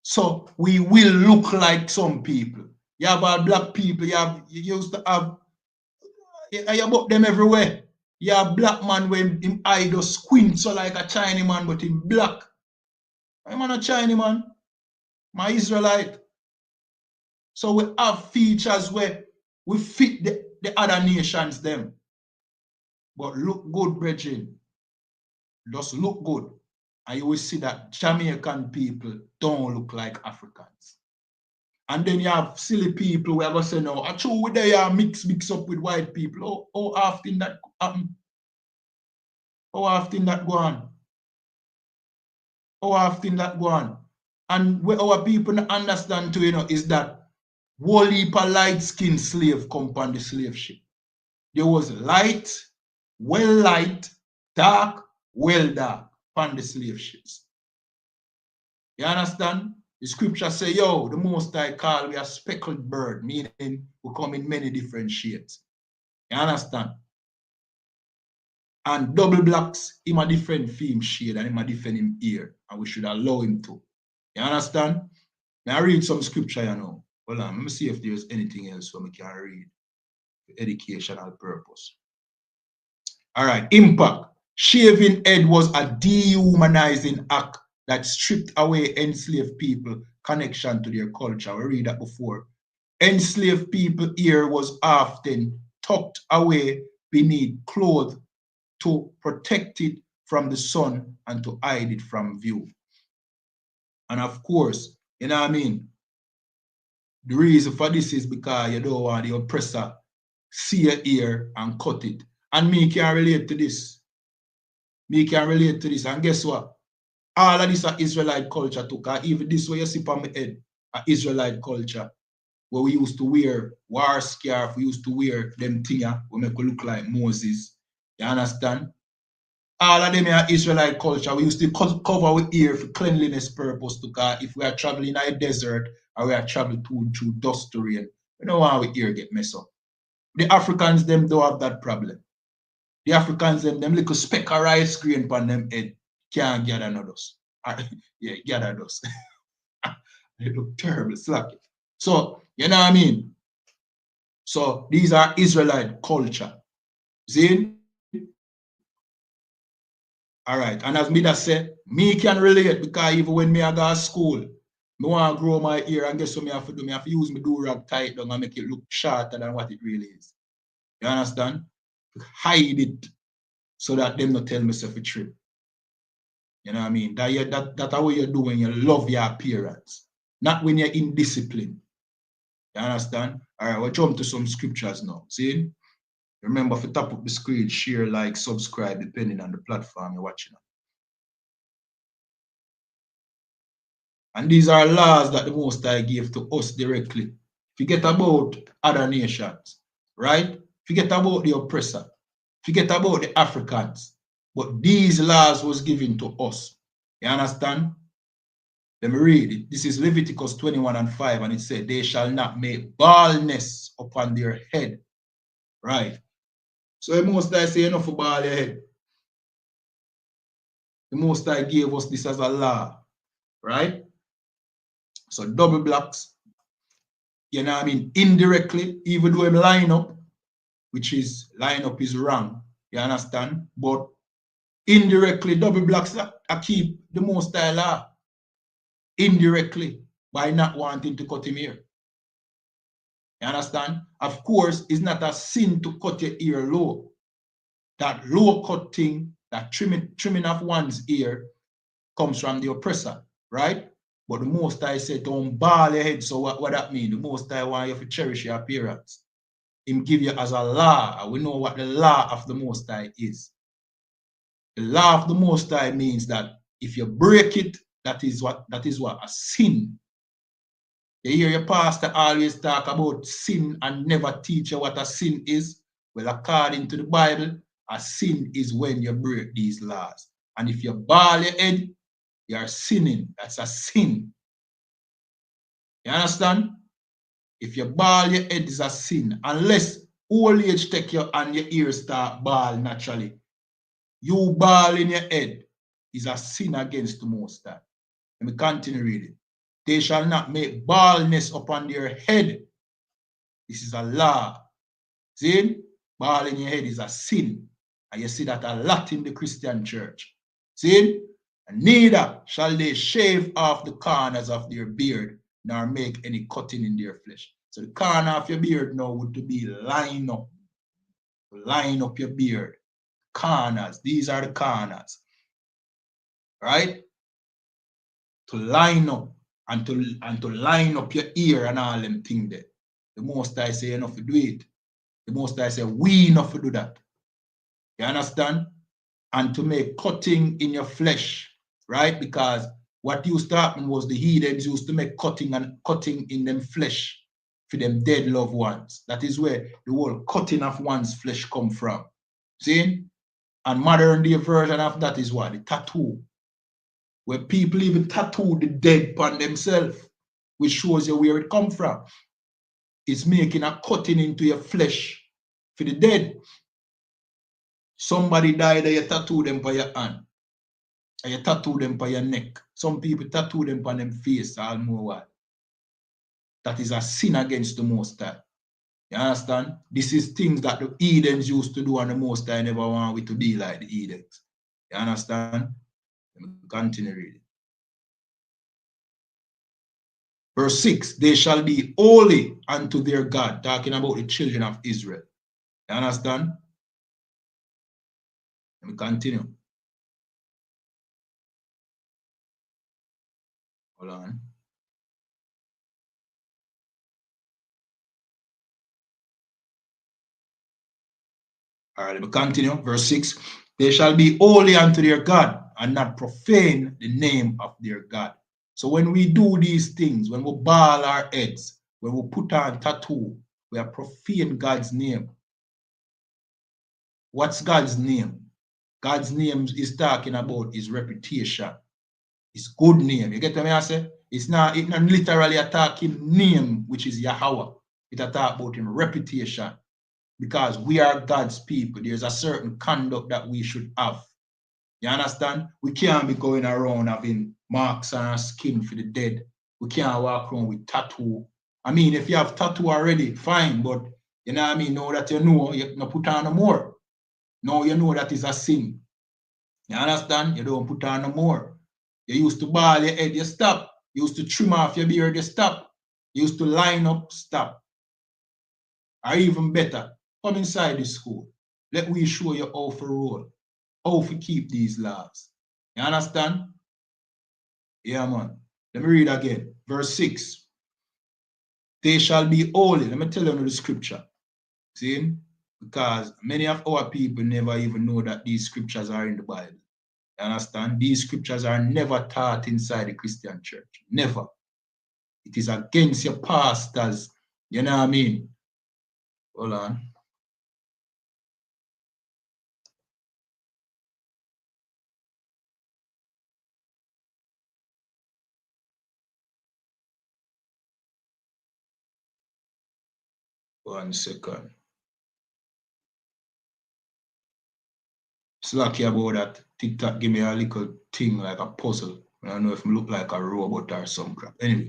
So we will look like some people. You have black people, you used to have, you have them everywhere. You have black man when him eye does squint so like a Chinese man, but him black. I'm not a Chinese man. My Israelite. So we have features where we fit the other nations them. But look good, brethren. Just look good. And you will see that Jamaican people don't look like Africans. And then you have silly people who are going to say, no, actually they are mix up with white people. How often that happen? How often that go on? How often that go on? And what our people understand too, you know, is that whole heap of light-skinned slave come on the slave ship. There was light, well light, dark, well dark on the slave ships. You understand? The scripture say, yo, the Most High call we a speckled bird, meaning we come in many different shades. You understand? And double blacks, him a different theme shade and him a different ear. And we should allow him to. You understand? Now I read some scripture, you know. Hold on, let me see if there's anything else we can read for educational purpose. All right, impact. Shaving head was a dehumanizing act that stripped away enslaved people connection to their culture. We read that before. Enslaved people ear was often tucked away beneath clothes to protect it from the sun and to hide it from view. And of course, you know what I mean? The reason for this is because you don't want the oppressor see your ear and cut it. And me can relate to this. Me can relate to this. And guess what? All of this are Israelite culture too. Because even this way you see on my head, a Israelite culture. Where we used to wear war scarf, we used to wear them things we make look like Moses. You understand? All of them are Israelite culture. We used to cover our ear for cleanliness purpose to car if we are traveling in a desert or we are traveling through dust to rain. We don't want our ear get messed up. The Africans them don't have that problem. The Africans them little speck of rice grain on them head can't gather no dust. Yeah, gather dust. They look terrible, slack it. So, you know what I mean? So these are Israelite culture. See? All right. And as me that said, me can relate because even when me I go to school, I want to grow my hair and guess what I have to do? I have to use my do-rag tight down and make it look shorter than what it really is. You understand? Hide it so that them not tell myself a trip. You know what I mean? That's how you do when you love your appearance, not when you're indisciplined. You understand? All right, we'll jump to some scriptures now. See? Remember, if you tap up the screen, share, like, subscribe, depending on the platform you're watching on. And these are laws that the Most High gave to us directly. Forget about other nations, right? Forget about the oppressor. Forget about the Africans. But these laws was given to us. You understand? Let me read it. This is Leviticus 21:5, and it said, they shall not make baldness upon their head. Right? So the Most High say enough for bald your head. The Most High gave us this as a law. Right? So double blacks, you know what I mean? Indirectly, even though him line up, which is line up is wrong, you understand? But indirectly, double blacks I keep the Most High law. Indirectly, by not wanting to cut him hair. You understand? Of course, it's not a sin to cut your ear low. That low cutting, that trimming of one's ear comes from the oppressor, right? But the Most High said, don't bald your head. So what that mean? The Most High want you to cherish your appearance. Him give you as a law. And we know what the law of the Most High is. The law of the Most High means that if you break it, that is what? A sin. You hear your pastor always talk about sin and never teach you what a sin is. Well, according to the Bible, a sin is when you break these laws. And if you bald your head, you are sinning. That's a sin. You understand? If you bald your head, is a sin. Unless old age take you and your ears start bald naturally. You bald in your head is a sin against the Most High. Let me continue reading. They shall not make baldness upon their head. This is a law. See? Bald in your head is a sin. And you see that a lot in the Christian church. See? And neither shall they shave off the corners of their beard, nor make any cutting in their flesh. So the corner of your beard now would to be line up. Line up your beard. Corners. These are the corners. Right? To line up and to line up your ear and all them things there. The Most High say enough to do it. The Most High say we enough to do that. You understand? And to make cutting in your flesh, right? Because what used to happen was the heathens used to make cutting in them flesh for them dead loved ones. That is where the whole cutting of one's flesh come from. See? And modern day version of that is what? The tattoo. Where people even tattoo the dead upon themselves, which shows you where it come from. It's making a cutting into your flesh for the dead. Somebody died and you tattoo them by your hand. And you tattoo them by your neck. Some people tattoo them by them face, all more what. That is a sin against the Most High. You understand? This is things that the heathens used to do and the Most High never want we to be like the heathens. You understand? Let me continue reading. Verse 6, they shall be holy unto their God, talking about the children of Israel. You understand? Let me continue. Hold on. All right, let me continue. Verse 6, they shall be holy unto their God and not profane the name of their God. So when we do these things, when we bald our heads, when we put on tattoo, we are profane God's name. What's God's name? God's name is talking about his reputation. His good name. You get what I say? It's not literally attacking name, which is Yahweh. It attack about him reputation. Because we are God's people. There's a certain conduct that we should have. You understand? We can't be going around having marks on our skin for the dead. We can't walk around with tattoo. I mean, if you have tattoo already, fine, but you know what I mean? Now that you know, you don't put on no more. Now you know that is a sin. You understand? You don't put on no more. You used to bald your head, you stop. You used to trim off your beard, you stop. You used to line up, stop. Or even better, come inside the school. Let we show you how to roll, how to keep these laws. You understand? Yeah, man. Let me read again. Verse 6. They shall be holy. Let me tell you the scripture. See? Because many of our people never even know that these scriptures are in the Bible. You understand? These scriptures are never taught inside the Christian church. Never. It is against your pastors. You know what I mean? Hold on. 1 second. It's lucky about that. TikTok give me a little thing like a puzzle. I don't know if I look like a robot or some crap. Anyway.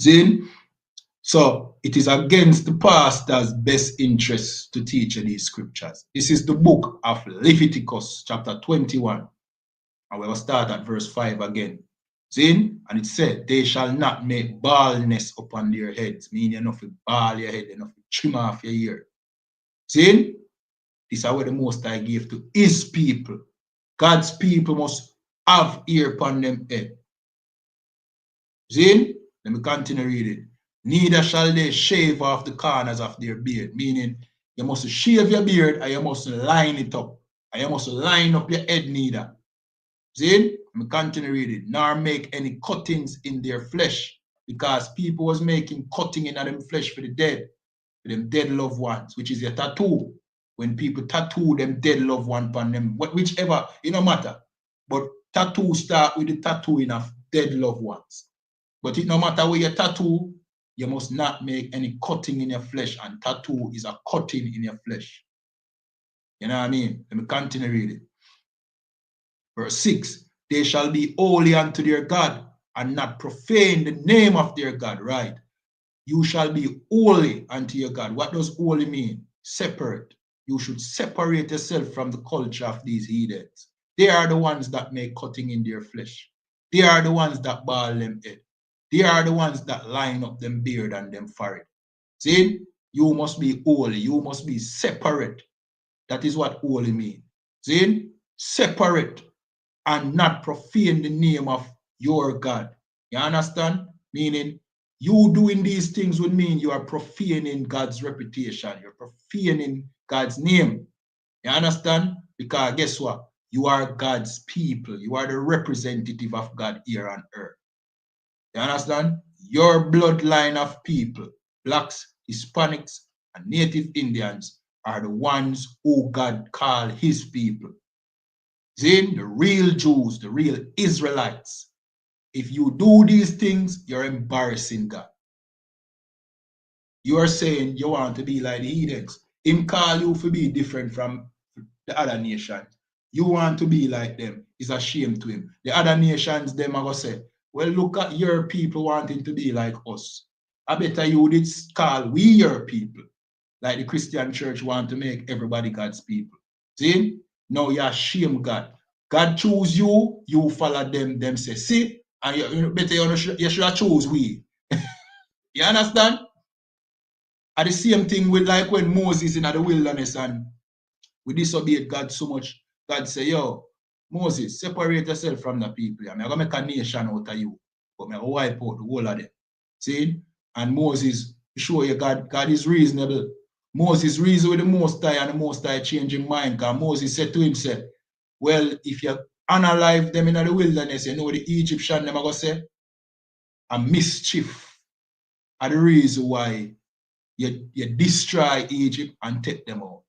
Zin, so it is against the pastor's best interest to teach these scriptures. This is the book of Leviticus, chapter 21. And we will start at verse 5 again. Zin, and it said, they shall not make baldness upon their heads, meaning enough to bald your head, enough to trim off your ear. Zin, this is what the Most High gave to his people. God's people must have ear upon them head. Zin, let me continue reading. Neither shall they shave off the corners of their beard, meaning you must shave your beard and you must line it up. And you must line up your head neither. See? Let me continue reading. Nor make any cuttings in their flesh, because people was making cutting in them flesh for the dead, for them dead loved ones, which is a tattoo. When people tattoo them dead loved one upon them, whichever, it no matter. But tattoo start with the tattooing of dead loved ones. But it no matter where you tattoo, you must not make any cutting in your flesh, and tattoo is a cutting in your flesh. You know what I mean? Let me continue reading. Verse 6, they shall be holy unto their God, and not profane the name of their God, right? You shall be holy unto your God. What does holy mean? Separate. You should separate yourself from the culture of these heathens. They are the ones that make cutting in their flesh. They are the ones that bald them head. They are the ones that line up them beard and them forehead. See? You must be holy. You must be separate. That is what holy means. See? Separate and not profane the name of your God. You understand? Meaning, you doing these things would mean you are profaning God's reputation. You're profaning God's name. You understand? Because guess what? You are God's people. You are the representative of God here on earth. You understand? Your bloodline of people, blacks, Hispanics, and Native Indians, are the ones who God called his people. Then the real Jews, the real Israelites. If you do these things, you're embarrassing God. You are saying you want to be like the heathens. Him call you to be different from the other nations. You want to be like them. It's a shame to him. The other nations, them are going to say, well, look at your people wanting to be like us. I better you did call we your people. Like the Christian church want to make everybody God's people. See? Now you shame God. God choose you, you follow them, them say, see? And you better you should choose we. You understand? And the same thing with like when Moses in the wilderness and we disobeyed God so much, God say, yo, Moses, separate yourself from the people. I'm going to make a nation out of you, but I'm going to wipe out the whole of them. See? And Moses, show you God is reasonable. Moses reasoned with the Most High, and the Most High changed his mind, because Moses said to himself, well, if you unalive them in the wilderness, you know the Egyptian, them are going to say, a mischief are the reason why you destroy Egypt and take them out.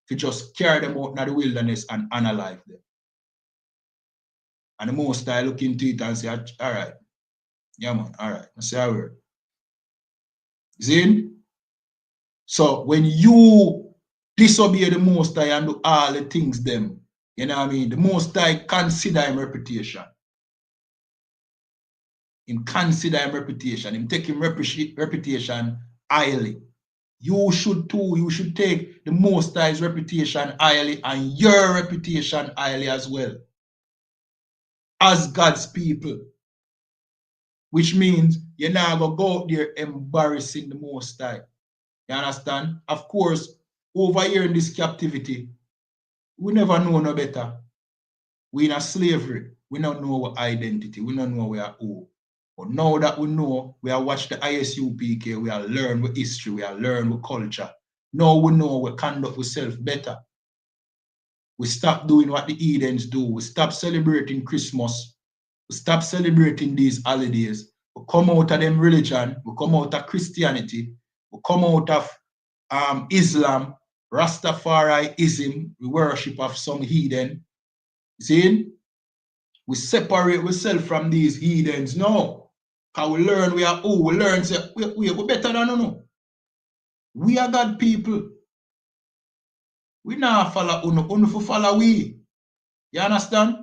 If you just carry them out in the wilderness and unalive them. And the Most High look into it and say, all right, yeah man, all right, I say a word. Zin? So when you disobey the Most High and do all the things them, you know what I mean? The Most High consider him reputation. Him consider him reputation. Him take him reputation highly. You should too. You should take the Most High's reputation highly and your reputation highly as well. As God's people. which means you're not going to go out there embarrassing the Most High. You understand? Of course, over here in this captivity, we never know no better. We in a slavery. We don't know our identity. We don't know where we are who. But now that we know, we are watch the I.S.U.P.K, we are learn with history, we are learn with culture. Now we know we conduct ourselves better. We stop doing what the heathens do. We stop celebrating Christmas. We stop celebrating these holidays. We come out of them religion. We come out of Christianity. We come out of Islam, Rastafariism. We worship of some heathen. See? We separate ourselves from these heathens now. Because we learn we are who. We learn say, we're better than no. We are God people. We not follow uno follow we. You understand?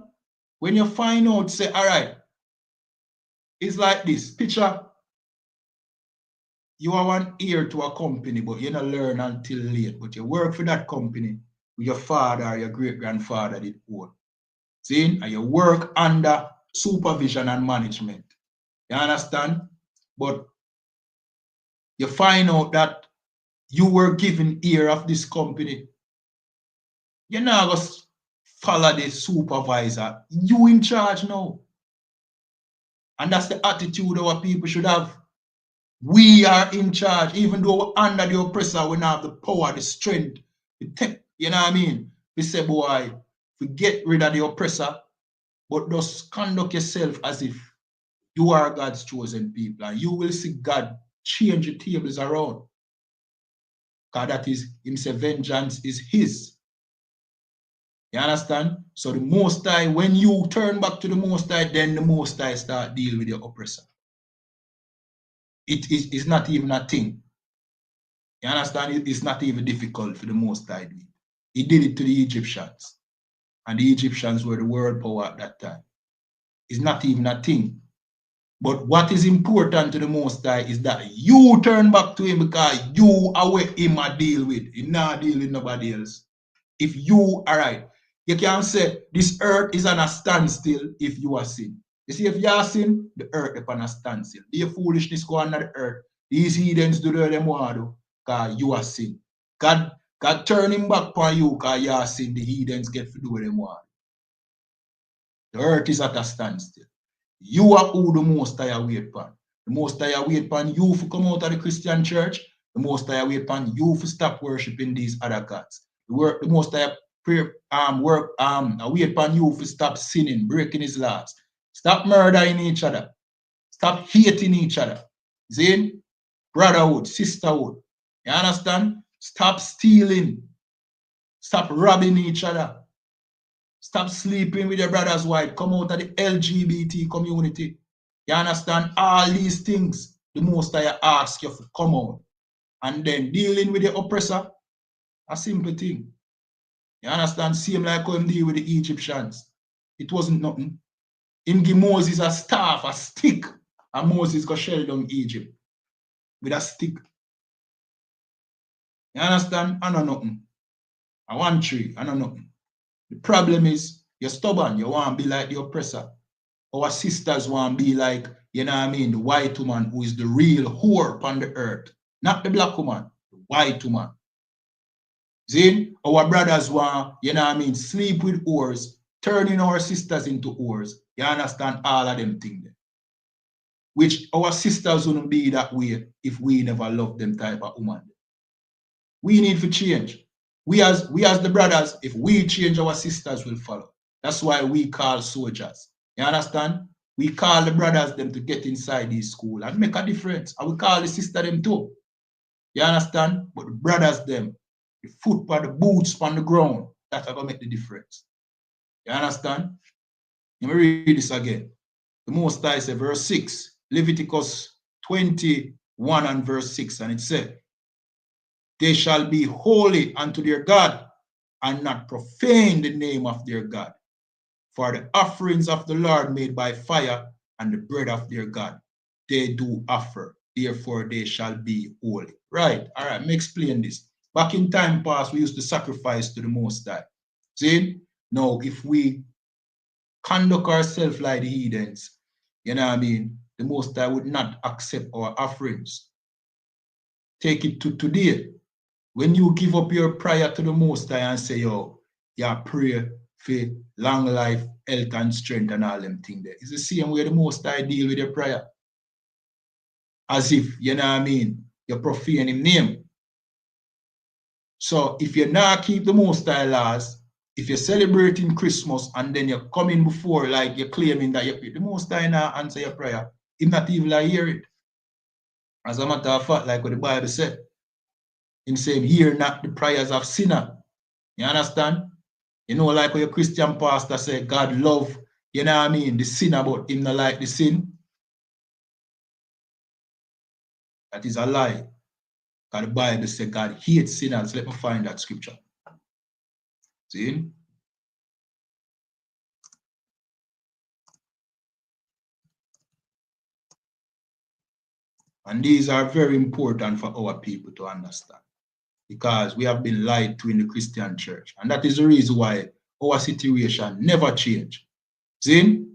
When you find out, say, all right, it's like this. Picture, you are one heir to a company, but you don't learn until late. But you work for that company with your father or your great-grandfather did own. See? And you work under supervision and management. You understand? But you find out that you were given ear of this company. You're not going to follow the supervisor. You in charge now. And that's the attitude our people should have. We are in charge, even though we're under the oppressor, we now have the power, the strength, the tech, you know what I mean? We say, boy, we get rid of the oppressor, but just conduct yourself as if you are God's chosen people, and you will see God change the tables around. Because that is, him say, vengeance is his. You understand? So the Most High, when you turn back to the Most High, then the Most High start deal with your oppressor. It's not even a thing. You understand? It's not even difficult for the Most High. He did it to the Egyptians. And the Egyptians were the world power at that time. It's not even a thing. But what is important to the Most High is that you turn back to him because you are where him a deal with. He not deal with nobody else. If you are right, you can say this earth is on a standstill if you are sin. You see, if you are sin, the earth is on a standstill. The foolishness go under the earth. These heathens do what they want to do because you are sin. God turn him back on you because you are sin. The heathens get to do what they want. The earth is at a standstill. You are who the Most High wait upon. The Most High wait upon you to come out of the Christian church. The Most High wait upon you to stop worshiping these other gods. The Most High wait upon you to stop sinning, breaking his laws. Stop murdering each other. Stop hating each other. See? Brotherhood, sisterhood. You understand? Stop stealing. Stop robbing each other. Stop sleeping with your brother's wife. Come out of the LGBT community. You understand? All these things, the Most High ask you to come out. And then dealing with the oppressor, a simple thing. You understand? Same like how him deal with the Egyptians. It wasn't nothing. Him give Moses a staff, a stick, and Moses go shell down Egypt with a stick. You understand? I know nothing. I want tree, I know nothing. The problem is, you're stubborn. You want to be like the oppressor. Our sisters want to be like, you know what I mean, the white woman who is the real whore upon the earth. Not the black woman, the white woman. See? Our brothers want, you know what I mean, sleep with whores, turning our sisters into whores. You understand all of them things. Which our sisters wouldn't be that way if we never loved them type of woman. We need to change. We as the brothers, if we change, our sisters will follow. That's why we call soldiers. You understand? We call the brothers them to get inside these schools and make a difference. And we call the sister them too. You understand? But the brothers them, the foot by the boots on the ground, that's going to make the difference. You understand? Let me read this again. The Most High said, verse 6, Leviticus 21 and verse 6, and it said, they shall be holy unto their God and not profane the name of their God. For the offerings of the Lord made by fire and the bread of their God, they do offer. Therefore, they shall be holy. Right. All right. Let me explain this. Back in time past, we used to sacrifice to the Most High. See? Now, if we conduct ourselves like the heathens, you know what I mean? the Most High would not accept our offerings. Take it to today. When you give up your prayer to the Most High and say, yo, you pray for long life, health, and strength, and all them things there. It's the same way the Most High deal with your prayer. As if, you know what I mean, you're profaning his name. So if you not keep the Most High laws, if you're celebrating Christmas and then you're coming before, like you're claiming that the Most High not answer your prayer, he not even hear it. As a matter of fact, like what the Bible said, him saying, hear not the prayers of sinner. You understand? You know, like what your Christian pastor said, God love, you know what I mean, the sinner, but him not like the sin. That is a lie. Because the Bible said God hates sinners. Let me find that scripture. See? And these are very important for our people to understand. Because we have been lied to in the Christian church. And that is the reason why our situation never changed. See?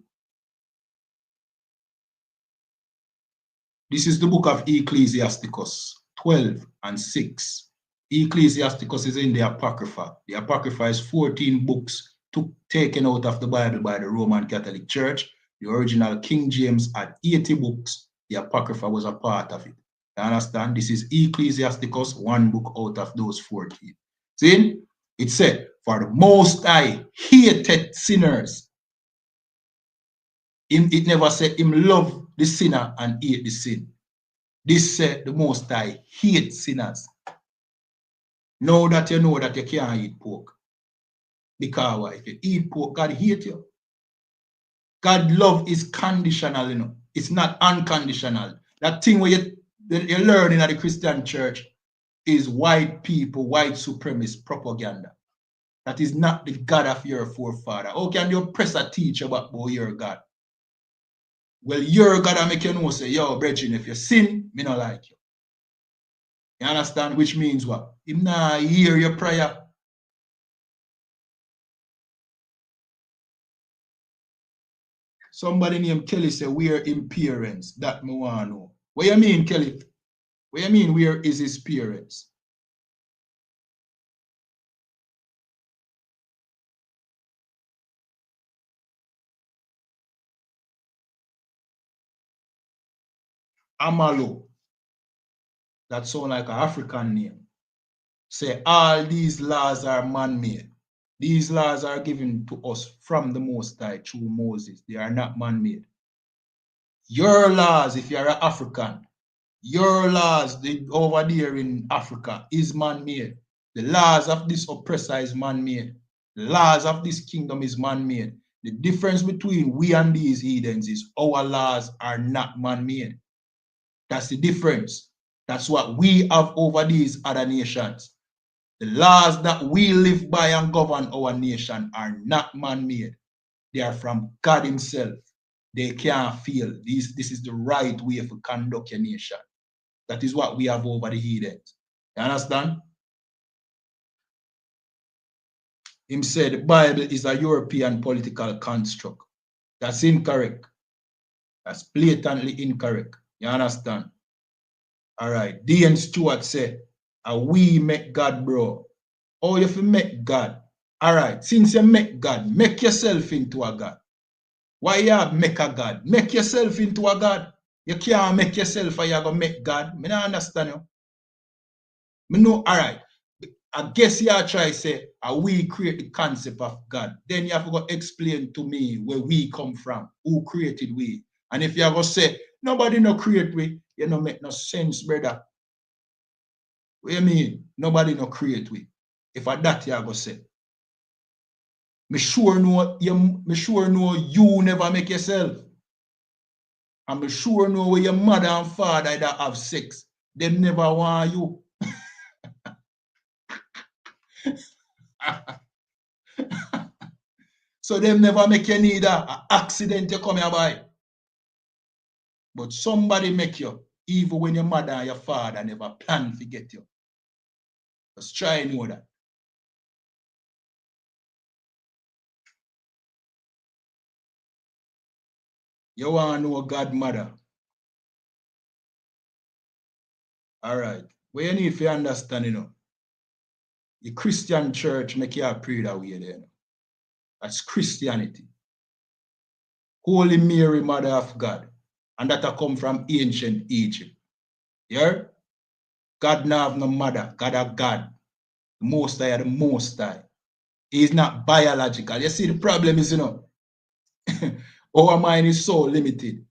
This is the book of Ecclesiasticus 12 and 6. Ecclesiasticus is in the Apocrypha. The Apocrypha is 14 books taken out of the Bible by the Roman Catholic Church. The original King James had 80 books. The Apocrypha was a part of it. You understand? This is Ecclesiasticus, one book out of those 14. See? It said, for the Most High hated sinners. It never said him love the sinner and hate the sin. This said the Most High hate sinners. Now that you know that you can't eat pork. Because why? If you eat pork, God hate you. God love is conditional, you know. It's not unconditional. That thing where you're learning at the Christian church is white people, white supremacist propaganda. That is not the God of your forefather. How can you oppress a teacher about your God? Well, your God will make you know, say, yo, brethren, if you sin, me not like you. You understand? Which means what? Him not hear your prayer. Somebody named Kelly say, where him parents? That me want to know. What you mean, Kelly? What you mean, where is his parents? Amalo. That sound like an African name. Say, all these laws are man-made. These laws are given to us from the Most High through Moses. They are not man-made. Your laws, if you're an African, your laws over there in Africa is man-made. The laws of this oppressor is man-made. The laws of this kingdom is man-made. The difference between we and these heathens is our laws are not man-made. That's the difference. That's what we have over these other nations. The laws that we live by and govern our nation are not man-made. They are from God himself. They can't feel this is the right way to conduct your nation. That is what we have over the heathens. You understand? Him said the Bible is a European political construct. That's incorrect. That's blatantly incorrect. You understand? All right. D.N. Stewart said, we make God, bro. Oh, if you make God. All right. Since you make God, make yourself into a God. Why you make a God? Make yourself into a God. You can't make yourself or you go make God. I don't understand you. I know, all right. I guess you try to say, we create the concept of God. Then you have to go explain to me where we come from, who created we. And if you have to say, nobody no create we, you don't make no sense, brother. What do you mean? Nobody no create we. If I that you have to say. Me sure know you never make yourself. I'm sure know where your mother and father that have sex. They never want you. So them never make you need an accident you come here by. But somebody make you, even when your mother and your father never plan to get you. Just try and know that. You want to know God mother. All right. What you need to understand, the Christian church make you pray that way there. That's Christianity. Holy Mary, Mother of God. And that come from ancient Egypt. Yeah? God now have no mother. God a God. The Most High, the Most High. He is not biological. You see, the problem is, our mind is so limited.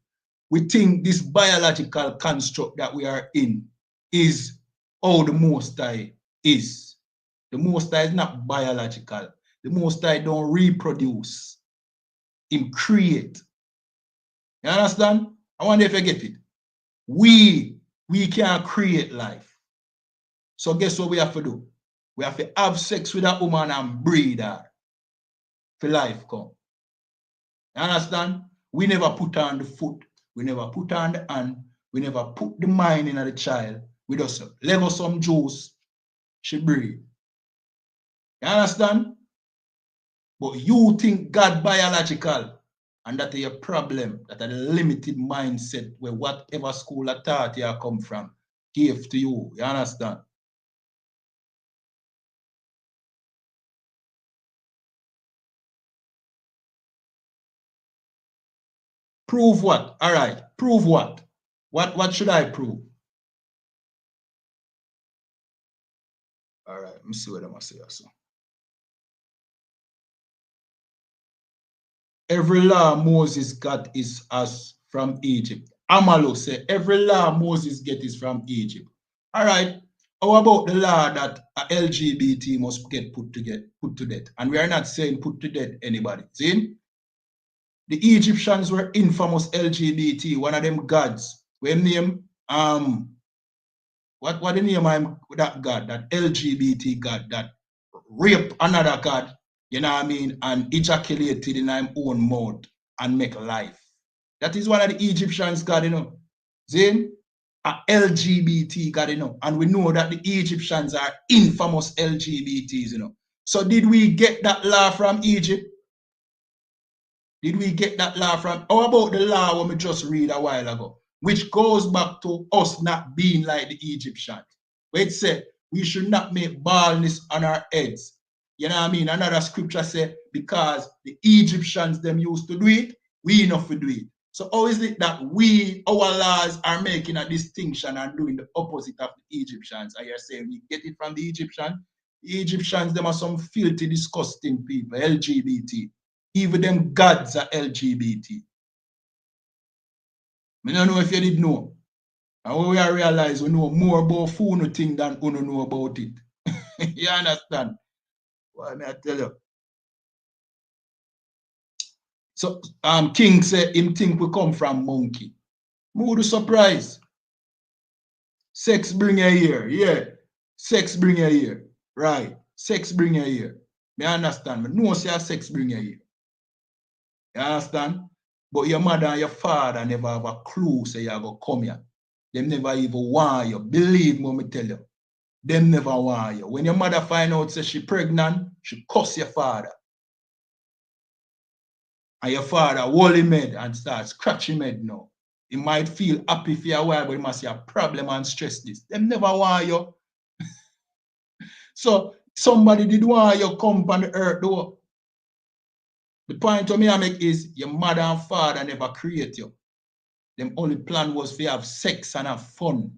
We think this biological construct that we are in is how the Most High is. The Most High is not biological. The Most High don't reproduce. Him create. You understand? I wonder if you get it. We can't create life. So guess what we have to do? We have to have sex with a woman and breed her for life come. You understand? We never put on the foot. We never put on the hand. We never put the mind in the child. We just let her some juice. She breathe. You understand? But you think God biological, and that is your problem. That is a limited mindset where whatever school of thought you come from gave to you. You understand? Prove what? All right. Prove what? What should I prove? All right. Let me see what I'm going to say also. Every law Moses got is as from Egypt. Amalo say every law Moses get is from Egypt. All right. How about the law that LGBT must get put to death? And we are not saying put to death anybody. See? The Egyptians were infamous LGBT, one of them gods. We name what the name of that god, that LGBT god that rape another god, you know what I mean, and ejaculated in his own mouth and make life. That is one of the Egyptians god, See? A LGBT god, and we know that the Egyptians are infamous LGBTs, So did we get that law from Egypt? Did we get that law from? How about the law when we just read a while ago, which goes back to us not being like the Egyptians? Where it said we should not make baldness on our heads. You know what I mean? Another scripture said because the Egyptians them used to do it, we enough to do it. So how is it that our laws are making a distinction and doing the opposite of the Egyptians? Are you saying we get it from the Egyptians? The Egyptians, them are some filthy, disgusting people, LGBT. Even them gods are LGBT. I don't know if you did know. And when we realize we know more about food thing than we know about it. You understand? What may I tell you? So King said him think we come from monkey. More the surprise. Sex bring you here. Yeah. Sex bring you here. Right. Sex bring you here. Me understand. Me know say sex bring you here. You understand? But your mother and your father never have a clue say you're going to come here. Them never even want you. Believe me when I tell you. Them never want you. When your mother find out say she pregnant, she cuss your father. And your father hold him head and start scratching him head now. He might feel happy for a while, but he must see a problem and stress this. Them never want you. So somebody did want you come on the earth though. The point of me I make is your mother and father never create you. Them only plan was to have sex and have fun.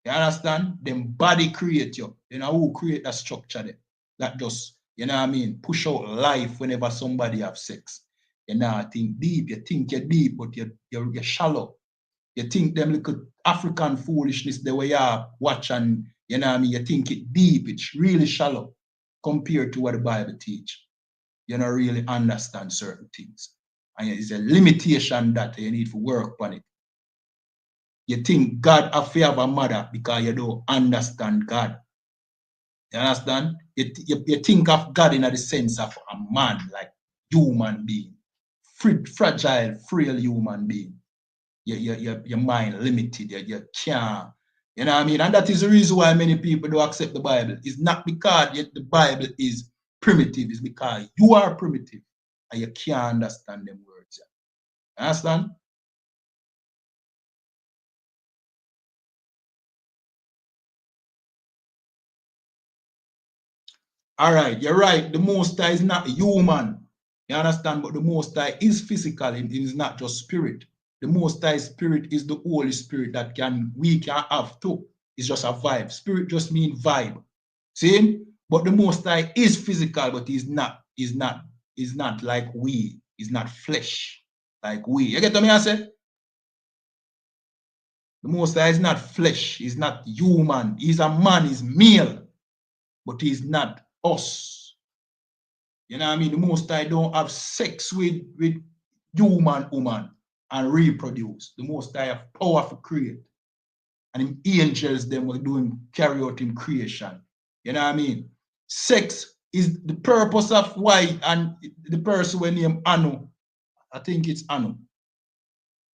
You understand? Them body create you. You know who create that structure there? That just, you know what I mean, push out life whenever somebody have sex. You know, think deep. You think you're deep, but you're shallow. You think them little African foolishness the way you watch and, you know what I mean, you think it deep. It's really shallow compared to what the Bible teach. You don't really understand certain things. And it's a limitation that you need to work on it. You think God have a mother because you don't understand God. You understand? You think of God in the sense of a man, like human being. Fragile, frail human being. Your mind limited. You can't. You know what I mean? And that is the reason why many people don't accept the Bible. It's not because the Bible is primitive. It's because you are primitive. And you can't understand them words. You understand? All right, you're right. The Most High is not human. You understand? But the Most High is physical. It is not just spirit. The Most High Spirit is the Holy Spirit that we can have too. It's just a vibe. Spirit just means vibe. See? But the Most High is physical, but he's not like we. He's not flesh like we. You get what I say? The Most High is not flesh. He's not human. He's a man. He's male. But he's not us. You know what I mean? The Most High don't have sex with human woman and reproduce. The Most High have power to create. And him angels them were doing carry out in creation. You know what I mean? Sex is the purpose of why, and the person we name Anu, I think it's Anu.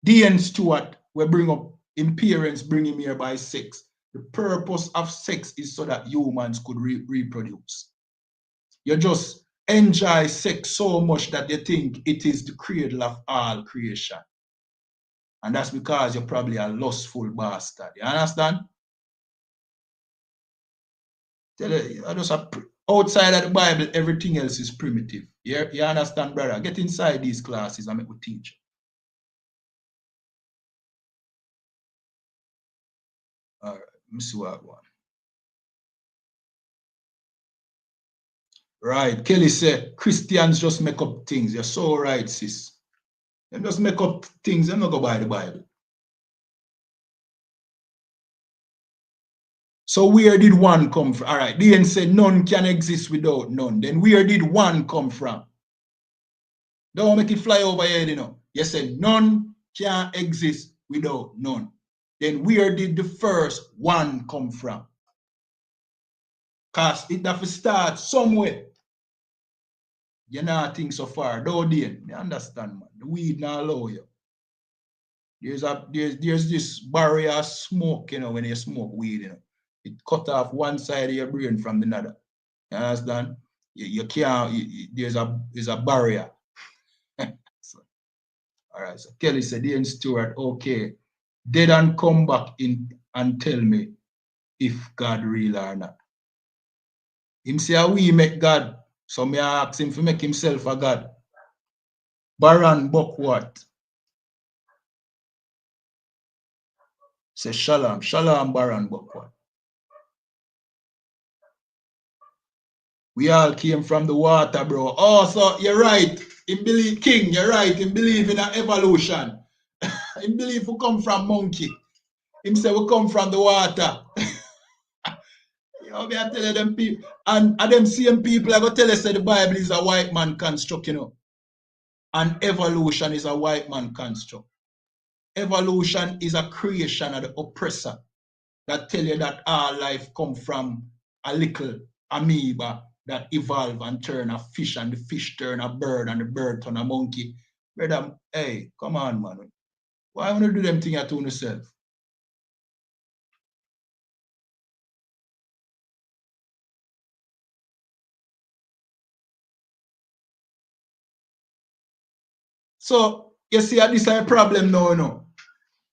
D.N. Stewart will bring up him parents bring him here by sex. The purpose of sex is so that humans could reproduce. You just enjoy sex so much that you think it is the cradle of all creation. And that's because you're probably a lustful bastard. You understand? Outside of the Bible, everything else is primitive. You understand, brother? Get inside these classes and make we teach. All right, let me see what I want. Right, Kelly said, Christians just make up things. You're so right, sis. They just make up things. They're not go by the Bible. So where did one come from? All right, then said none can exist without none. Then where did one come from? Don't make it fly over here, you know. You said none can exist without none. Then where did the first one come from? Because it have to start somewhere. You not think so far, though, then. You understand, man. The weed not allow you. There's this barrier of smoke, you know, when you smoke weed, you know. It cut off one side of your brain from the other. You understand? You can't, there's a barrier. So, all right, so Kelly said, Dean Stewart, okay, dead and come back in and tell me if God real or not. Him say, we make God, so me ask him to make himself a God. Baron Buckwart. Say, Shalom, Shalom, Baron Buckwart. We all came from the water, bro. Oh, so you're right. He believe, King, you're right. He believe in an evolution. He believe we come from monkey. Him say we come from the water. You know, me I tell them people, and them same people I go tell us that the Bible is a white man construct, you know. And evolution is a white man construct. Evolution is a creation of the oppressor that tell you that all life come from a little amoeba that evolve and turn a fish, and the fish turn a bird, and the bird turn a monkey. Brother, hey, come on, man. Why want to do them things to yourself? So, you see, this is a problem now, you know.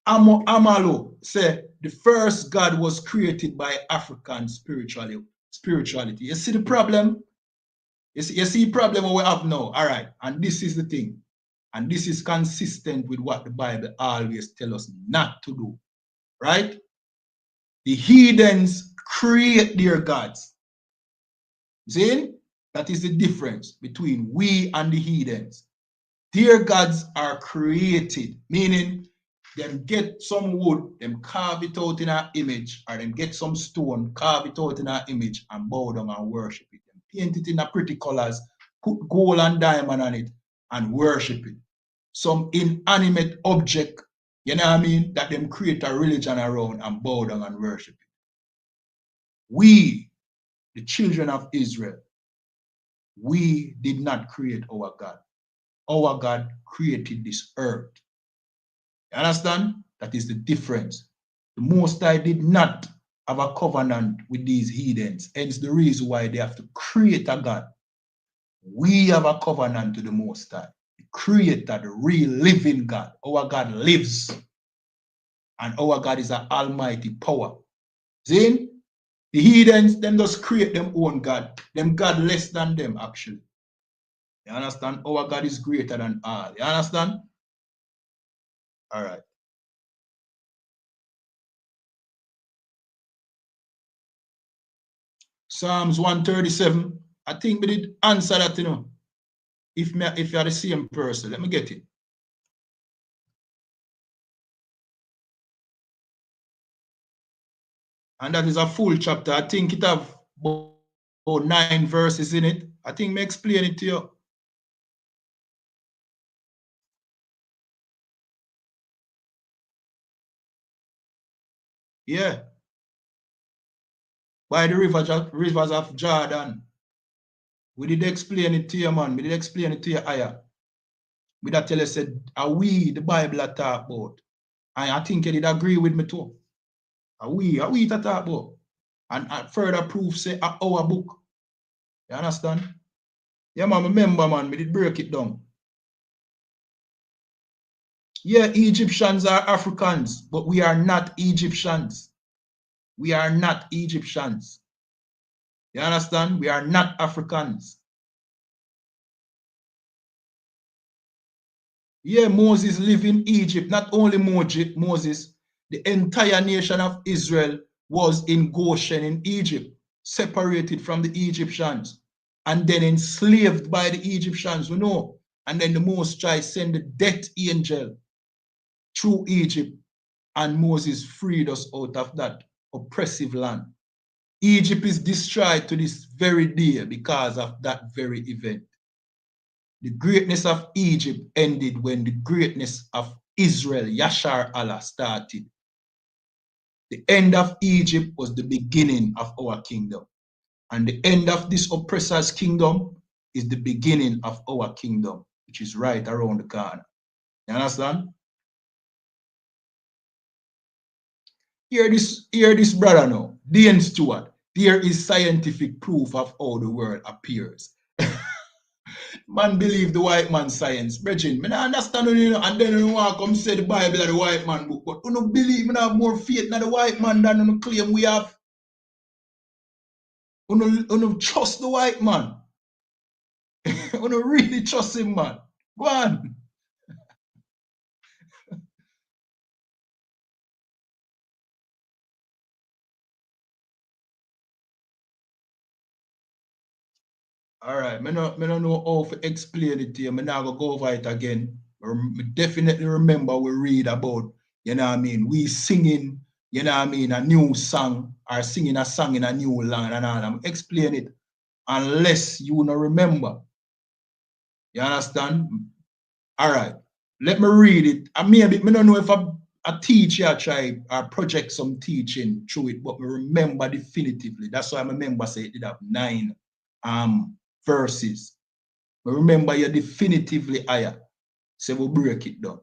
Amalo say the first God was created by African spirituality. You see the problem? You see the problem we have now. All right, and this is the thing. And this is consistent with what the Bible always tells us not to do. Right? The heathens create their gods. See? That is the difference between we and the heathens. Their gods are created, meaning them get some wood, them carve it out in an image, or them get some stone, carve it out in an image, and bow down and worship it. Them paint it in a pretty colors, put gold and diamond on it, and worship it. Some inanimate object, you know what I mean, that them create a religion around and bow down and worship it. We, the children of Israel, we did not create our God. Our God created this earth. You understand? That is the difference. The Most High did not have a covenant with these heathens. Hence the reason why they have to create a God. We have a covenant to the Most High. The creator, the real living God. Our God lives. And our God is an almighty power. See? The heathens, them just create them own God. Them God less than them, actually. You understand? Our God is greater than all. You understand? All right. Psalms 137. I think we did answer that, you know. If you are the same person, let me get it. And that is a full chapter. I think it have about 9 verses in it. I think me explain it to you. Yeah. By the rivers of Jordan. We did explain it to you, man. We did explain it to you higher. We that tell you said, are we the Bible that talk about? And I think you did agree with me too. Are we that talk about? And further proof say our book. You understand? Yeah, man, remember, man, we did break it down. Yeah, Egyptians are Africans, but we are not Egyptians. We are not Egyptians. You understand? We are not Africans. Yeah, Moses lived in Egypt. Not only Moses, the entire nation of Israel was in Goshen in Egypt, separated from the Egyptians, and then enslaved by the Egyptians, we know. And then the Most High sent the death angel through Egypt, and Moses freed us out of that oppressive land. Egypt is destroyed to this very day because of that very event. The greatness of Egypt ended when the greatness of Israel, Yashar Allah, started. The end of Egypt was the beginning of our kingdom. And the end of this oppressor's kingdom is the beginning of our kingdom, which is right around the corner. You understand? Hear this brother now. Dean Stewart. There is scientific proof of how the world appears. Man believe the white man science. Brethren, I don't understand, you know, and then you want to come say the Bible is the white man book. But you don't believe you have more faith in the white man than you claim we have. You don't trust the white man. You don't really trust him, man. Go on. All right, I don't know how to explain it to you. I'm not going to go over it again. I definitely remember we read about, you know what I mean, we singing, you know what I mean, a new song or singing a song in a new land and all. I'm explain it unless you don't remember. You understand? All right, let me read it. I don't know if a teacher try or project some teaching through it, but I remember definitively. That's why I remember say it did have 9 verses. But remember, you're definitively higher. So we'll break it down.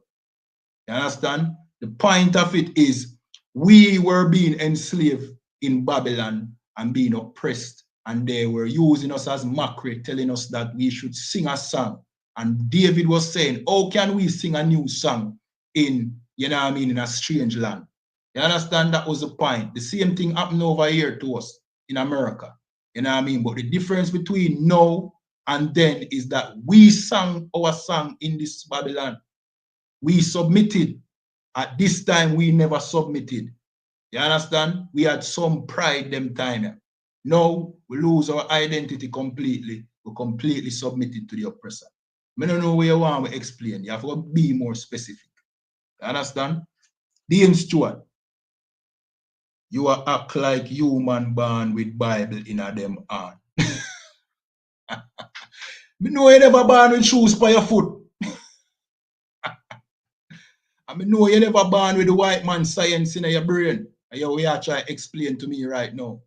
You understand? The point of it is we were being enslaved in Babylon and being oppressed, and they were using us as mockery, telling us that we should sing a song. And David was saying, how can we sing a new song in, you know what I mean, in a strange land? You understand? That was the point. The same thing happened over here to us in America. You know what I mean? But the difference between now and then is that we sang our song in this Babylon. We submitted. At this time, we never submitted. You understand? We had some pride them time. Now, we lose our identity completely. We completely submitted to the oppressor. I don't know where you want to explain. You have to be more specific. You understand? Dean Stewart, you are act like human born with Bible in a them hand. Me know you never born with shoes by your foot. I know you never born with the white man science in your brain. And you are trying to explain to me right now.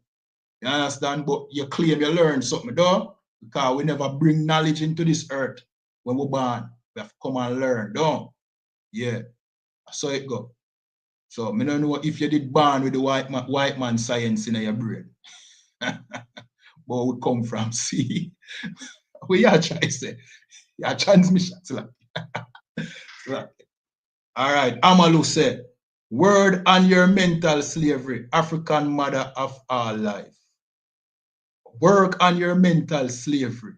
You understand? But you claim you learned something, though, because we never bring knowledge into this earth when we're born. We have to come and learn, don't? Yeah. So it go. So I don't know if you did born with the white man science in your brain. But we come from see. We are trying to say. Yeah, transmission. All right. Amalu said, Word on your mental slavery, African mother of all life. Work on your mental slavery,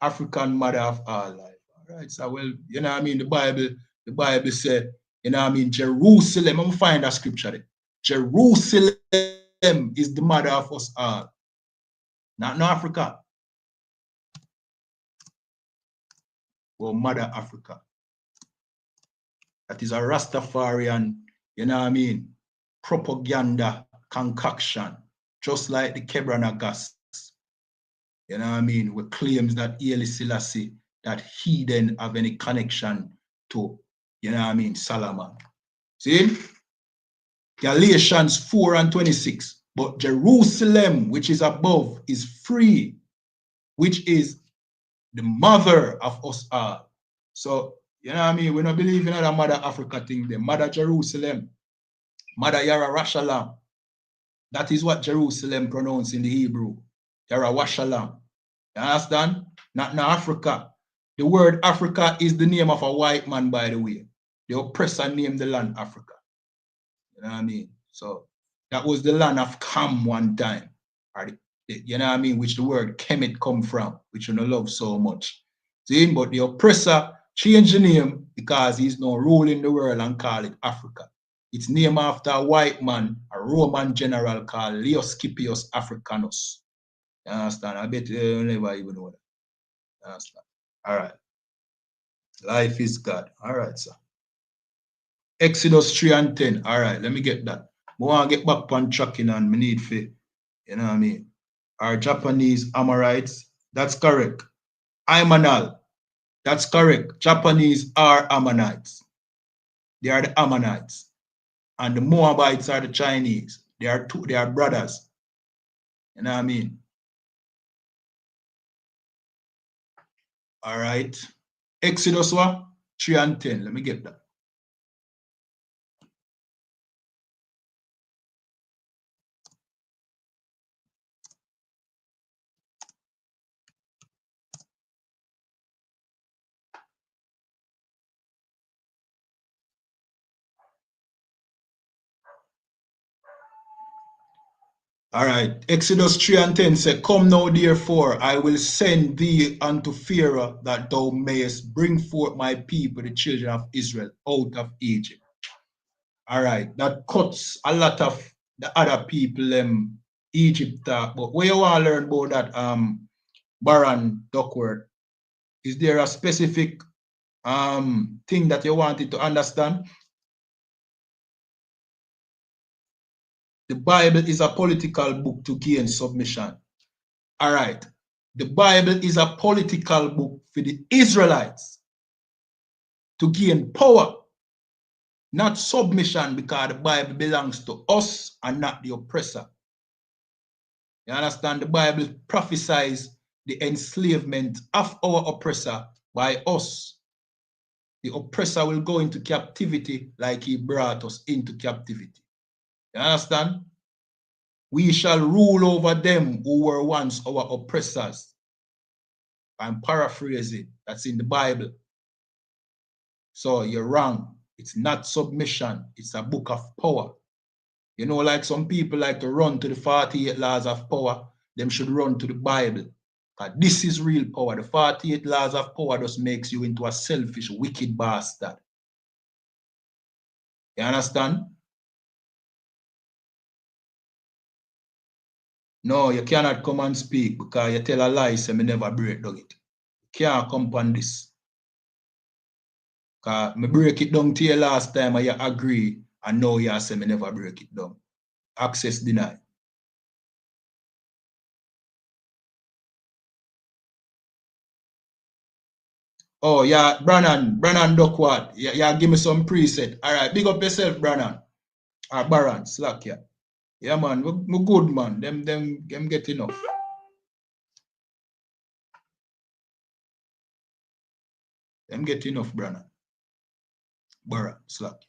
African mother of all life. All right, so well, you know what I mean? The Bible said, you know what I mean, Jerusalem, I'm gonna find that scripture there. Jerusalem is the mother of us all. Not no Africa. Well, Mother Africa. That is a Rastafarian, you know what I mean, propaganda concoction, just like the Kebranagas, you know what I mean, with claims that Haile Selassie, that he then have any connection to, you know what I mean, Solomon. See? Galatians 4:26. But Jerusalem, which is above, is free, which is the mother of us all. So, you know what I mean? We don't believe in that Mother Africa thing there. Mother Jerusalem, Mother YAHANNA. That is what Jerusalem pronounced in the Hebrew. YAHANNA. You understand? Not Africa. The word Africa is the name of a white man, by the way. The oppressor named the land Africa. You know what I mean? So that was the land of Cam one time. Or you know what I mean? Which the word Kemet come from, which you know love so much. See, but the oppressor changed the name because he's now ruling the world and call it Africa. It's named after a white man, a Roman general called I.S.U.P.K Africanus. You understand? I bet you never even know that. You understand? All right. Life is God. All right, sir. Exodus 3:10. All right, let me get that. I want to get back on tracking and me need for, you know what I mean? Our Japanese Amorites. That's correct. Imanal. That's correct. Japanese are Ammonites. They are the Ammonites. And the Moabites are the Chinese. They are brothers. You know what I mean? All right. Exodus 3:10. Let me get that. All right. Exodus 3:10 says, Come now, therefore, I will send thee unto Pharaoh, that thou mayest bring forth my people, the children of Israel, out of Egypt. All right. That cuts a lot of the other people, Egypt talk. But what you want to learn about that, Baron Duckworth? Is there a specific thing that you wanted to understand? The Bible is a political book to gain submission. All right. The Bible is a political book for the Israelites to gain power, not submission, because the Bible belongs to us and not the oppressor. You understand? The Bible prophesies the enslavement of our oppressor by us. The oppressor will go into captivity like he brought us into captivity. You understand? We shall rule over them who were once our oppressors. I'm paraphrasing. That's in the Bible. So you're wrong. It's not submission. It's a book of power. You know, like some people like to run to the 48 laws of power. Them should run to the Bible. Because this is real power. The 48 laws of power just makes you into a selfish, wicked bastard. You understand? No, you cannot come and speak because you tell a lie, so me never break down it. You can't come on this. Because me break it down to you last time and you agree, and now you say me never break it down. Access denied. Oh, yeah, Brannan Duckworth. Yeah, give me some preset. All right, big up yourself, Brannan. Or Baron, slack ya. Yeah, man, we good, man. Them get enough. Them get enough, Brannan. Baron, slack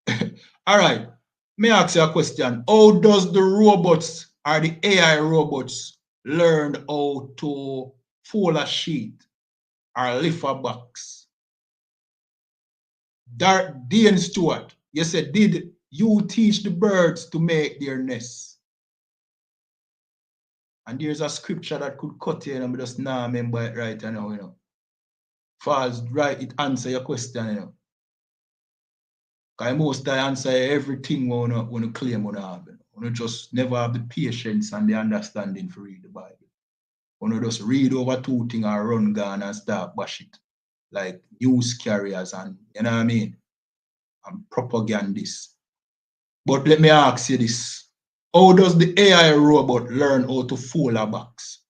ya. All right, me ask you a question. How does the robots or the AI robots learn how to fold a sheet? or lift a box? Dean Stewart, you said, did you teach the birds to make their nests? And there's a scripture that could cut you, and I just now remember it right now, you know. False, right, it answer your question, you know. Because most I answer everything when you claim when you have. You just never have the patience and the understanding to read the Bible. When you just read over two things and run gone and start bash it. Like news carriers and, you know what I mean? And propagandists. But let me ask you this. How does the AI robot learn how to fold a box?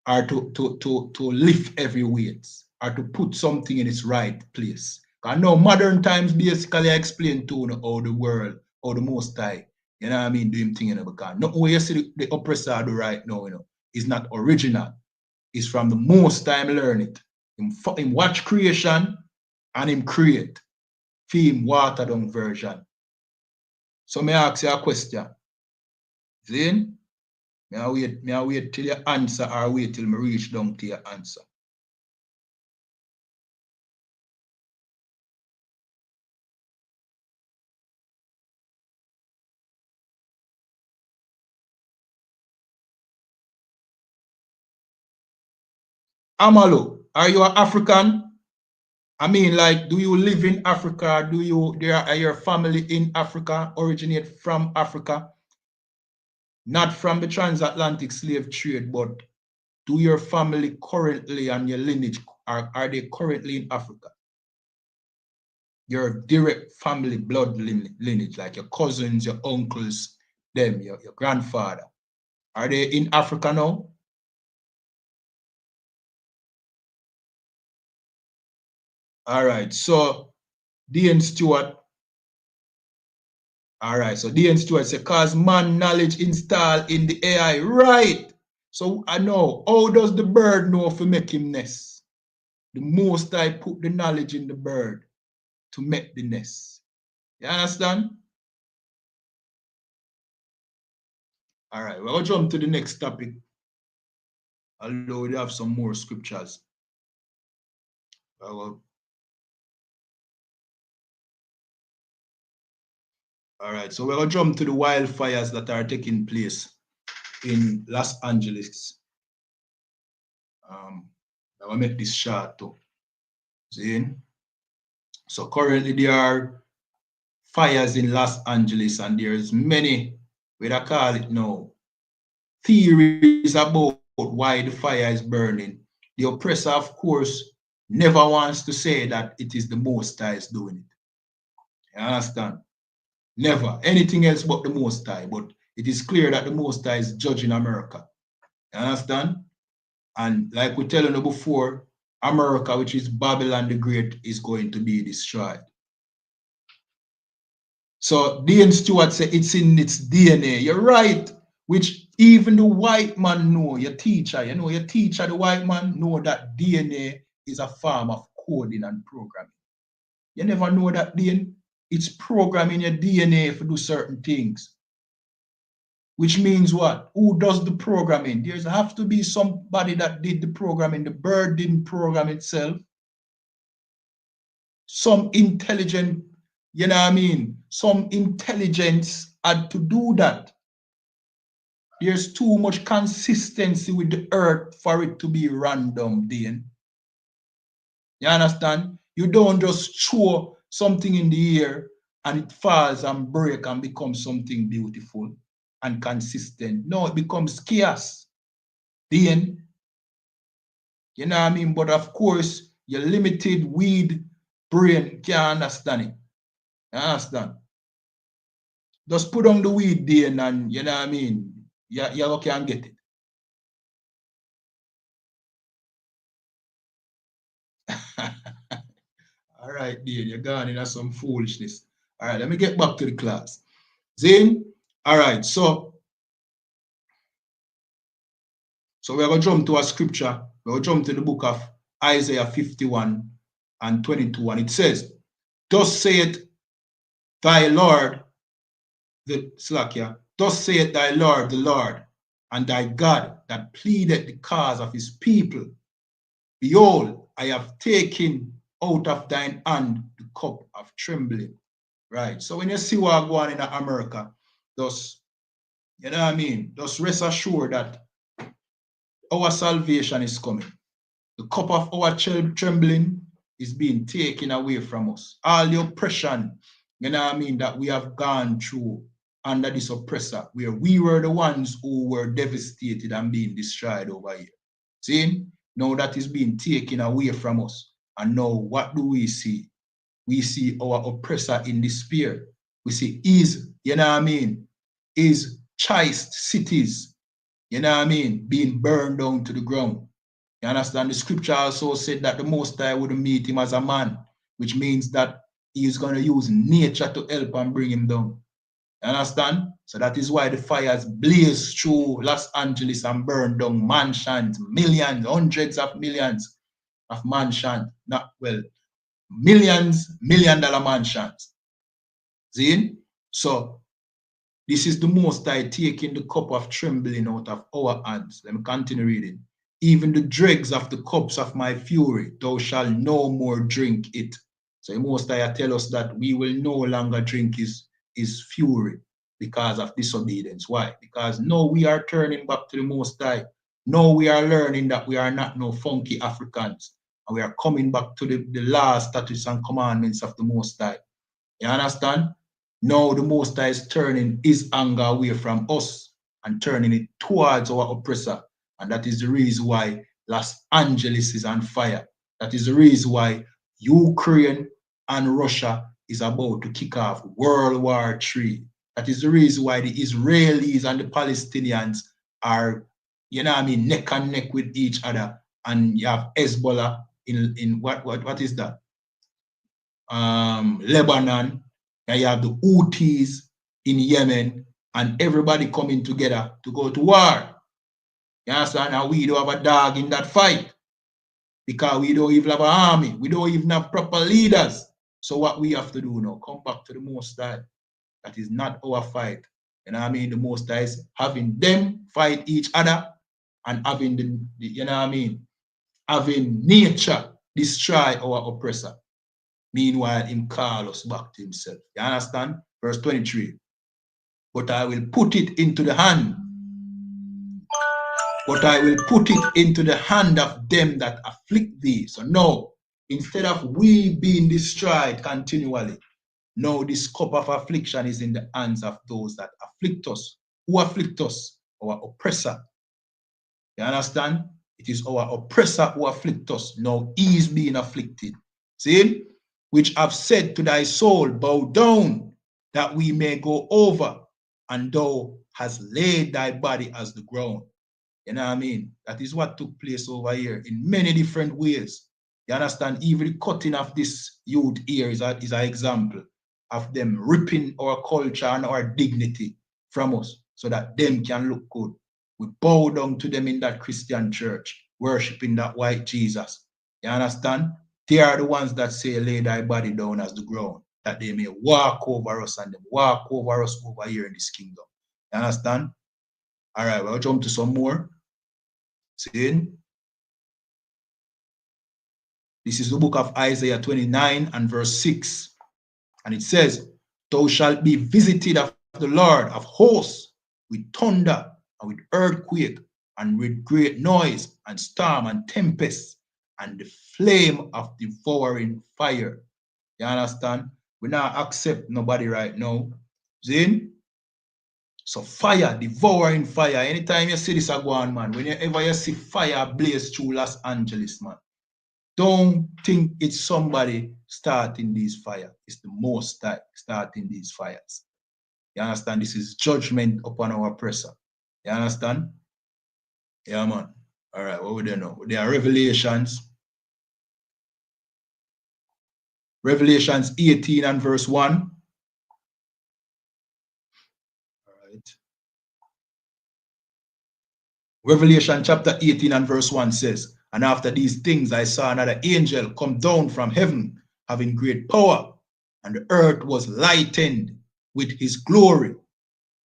Or to lift heavy weights? Or to put something in its right place? I know modern times basically explain to you how the world, how the Most High, you know what I mean, do him thing, you know, because not what you see the oppressor do right now, you know, is not original. It's from the Most High learn it. Him watch creation and him create. For him watered down version. So may I ask you a question. Zane, may I wait till you answer or wait till me reach down to your answer? Amalo, are you an African? I mean, like, do you live in Africa? Are your family in Africa, originate from Africa? Not from the transatlantic slave trade, but do your family currently and your lineage, are they currently in Africa? Your direct family blood lineage, like your cousins, your uncles, them, your grandfather, are they in Africa now? All right, so Dean Stewart. All right, so Dean Stewart said, cause man knowledge installed in the AI. Right. So I know, how does the bird know if to make him nest? The Most I put the knowledge in the bird to make the nest. You understand? All right, we'll jump to the next topic. Although we have some more scriptures. All right, so we'll jump to the wildfires that are taking place in Los Angeles. I will make this short too. See? So currently there are fires in Los Angeles, and there's many, what I call it now, theories about why the fire is burning. The oppressor, of course, never wants to say that it is the Most High is doing it. You understand? Never. Anything else but the Most High. But it is clear that the Most High is judging America. You understand? And like we telling you before, America, which is Babylon the Great, is going to be destroyed. So Dean Stewart said it's in its DNA. You're right. Which even the white man know, your teacher, you know, your teacher, the white man know that DNA is a form of coding and programming. You never know that, Dean. It's programming your DNA to do certain things. Which means what? Who does the programming? There's have to be somebody that did the programming. The bird didn't program itself. Some intelligent, you know what I mean? Some intelligence had to do that. There's too much consistency with the earth for it to be random, Dean. You understand? You don't just throw something in the air and it falls and breaks and becomes something beautiful and consistent. No, it becomes chaos. Then, you know what I mean? But of course, your limited weed brain can't understand it. You understand? Just put on the weed then and, you know what I mean? You can get it. All right, Dean, you're gone into some foolishness. All right, let me get back to the class. Zane, all right, so we're going to jump to a scripture. We're going to jump to the book of Isaiah 51 and 22, and it says, thus saith thy Lord, thus saith thy Lord, the Lord, and thy God that pleaded the cause of his people. Behold, I have taken out of thine hand the cup of trembling. Right. So when you see what going on in America, just, you know what I mean? Just rest assured that our salvation is coming. The cup of our trembling is being taken away from us. All the oppression, you know what I mean, that we have gone through under this oppressor, where we were the ones who were devastated and being destroyed over here. See? Now that is being taken away from us. And now what do we see? We see our oppressor in despair. We see his, you know what I mean, his chaste cities, you know what I mean, being burned down to the ground. You understand? The scripture also said that the Most High would meet him as a man, which means that he is going to use nature to help and bring him down. You understand? So that is why the fires blaze through Los Angeles and burn down mansions, millions, hundreds of millions of mansions. Not well, millions, $1 million mansions. See? So this is the Most High taking the cup of trembling out of our hands. Let me continue reading. Even the dregs of the cups of my fury, thou shalt no more drink it. So the Most High tell us that we will no longer drink his fury because of disobedience. Why? Because now we are turning back to the Most High. Now we are learning that we are not no funky Africans. And we are coming back to the laws, statutes, and commandments of the Most High. You understand? Now the Most High is turning his anger away from us and turning it towards our oppressor. And that is the reason why Los Angeles is on fire. That is the reason why Ukraine and Russia is about to kick off World War III. That is the reason why the Israelis and the Palestinians are, you know what I mean, neck and neck with each other. And you have Hezbollah in what is that? Lebanon, and you have the Houthis in Yemen, and everybody coming together to go to war. You understand? And we don't have a dog in that fight because we don't even have an army. We don't even have proper leaders. So what we have to do now, come back to the Most High. That is not our fight. You know what I mean? The Most High is having them fight each other and having the you know what I mean? Having nature destroy our oppressor. Meanwhile, him call us back to himself. You understand? Verse 23. But I will put it into the hand. But I will put it into the hand of them that afflict thee. So now, instead of we being destroyed continually, now this cup of affliction is in the hands of those that afflict us. Who afflict us? Our oppressor. You understand? It is our oppressor who afflict us. Now he is being afflicted. See? Which have said to thy soul, bow down, that we may go over, and thou hast laid thy body as the ground. You know what I mean? That is what took place over here in many different ways. You understand? Even the cutting of this youth here is an example of them ripping our culture and our dignity from us so that them can look good. We bow down to them in that Christian church, worshiping that white Jesus. You understand? They are the ones that say, lay thy body down as the ground, that they may walk over us and them walk over us over here in this kingdom. You understand? All right, we'll jump to some more. See? This is the book of Isaiah 29 and verse 6. And it says, thou shalt be visited of the Lord of hosts with thunder and with earthquake and with great noise and storm and tempest and the flame of devouring fire. You understand? We not accept nobody right now. See? So fire, devouring fire. Anytime you see this go on, man, whenever you see fire blaze through Los Angeles, man, don't think it's somebody starting these fires. It's the Most High starting these fires. You understand? This is judgment upon our oppressor. You understand? Yeah, man. All right, what would they know? There are Revelations. Revelations 18 and verse 1. All right. Revelation chapter 18 and verse 1 says, and after these things I saw another angel come down from heaven, having great power, and the earth was lightened with his glory.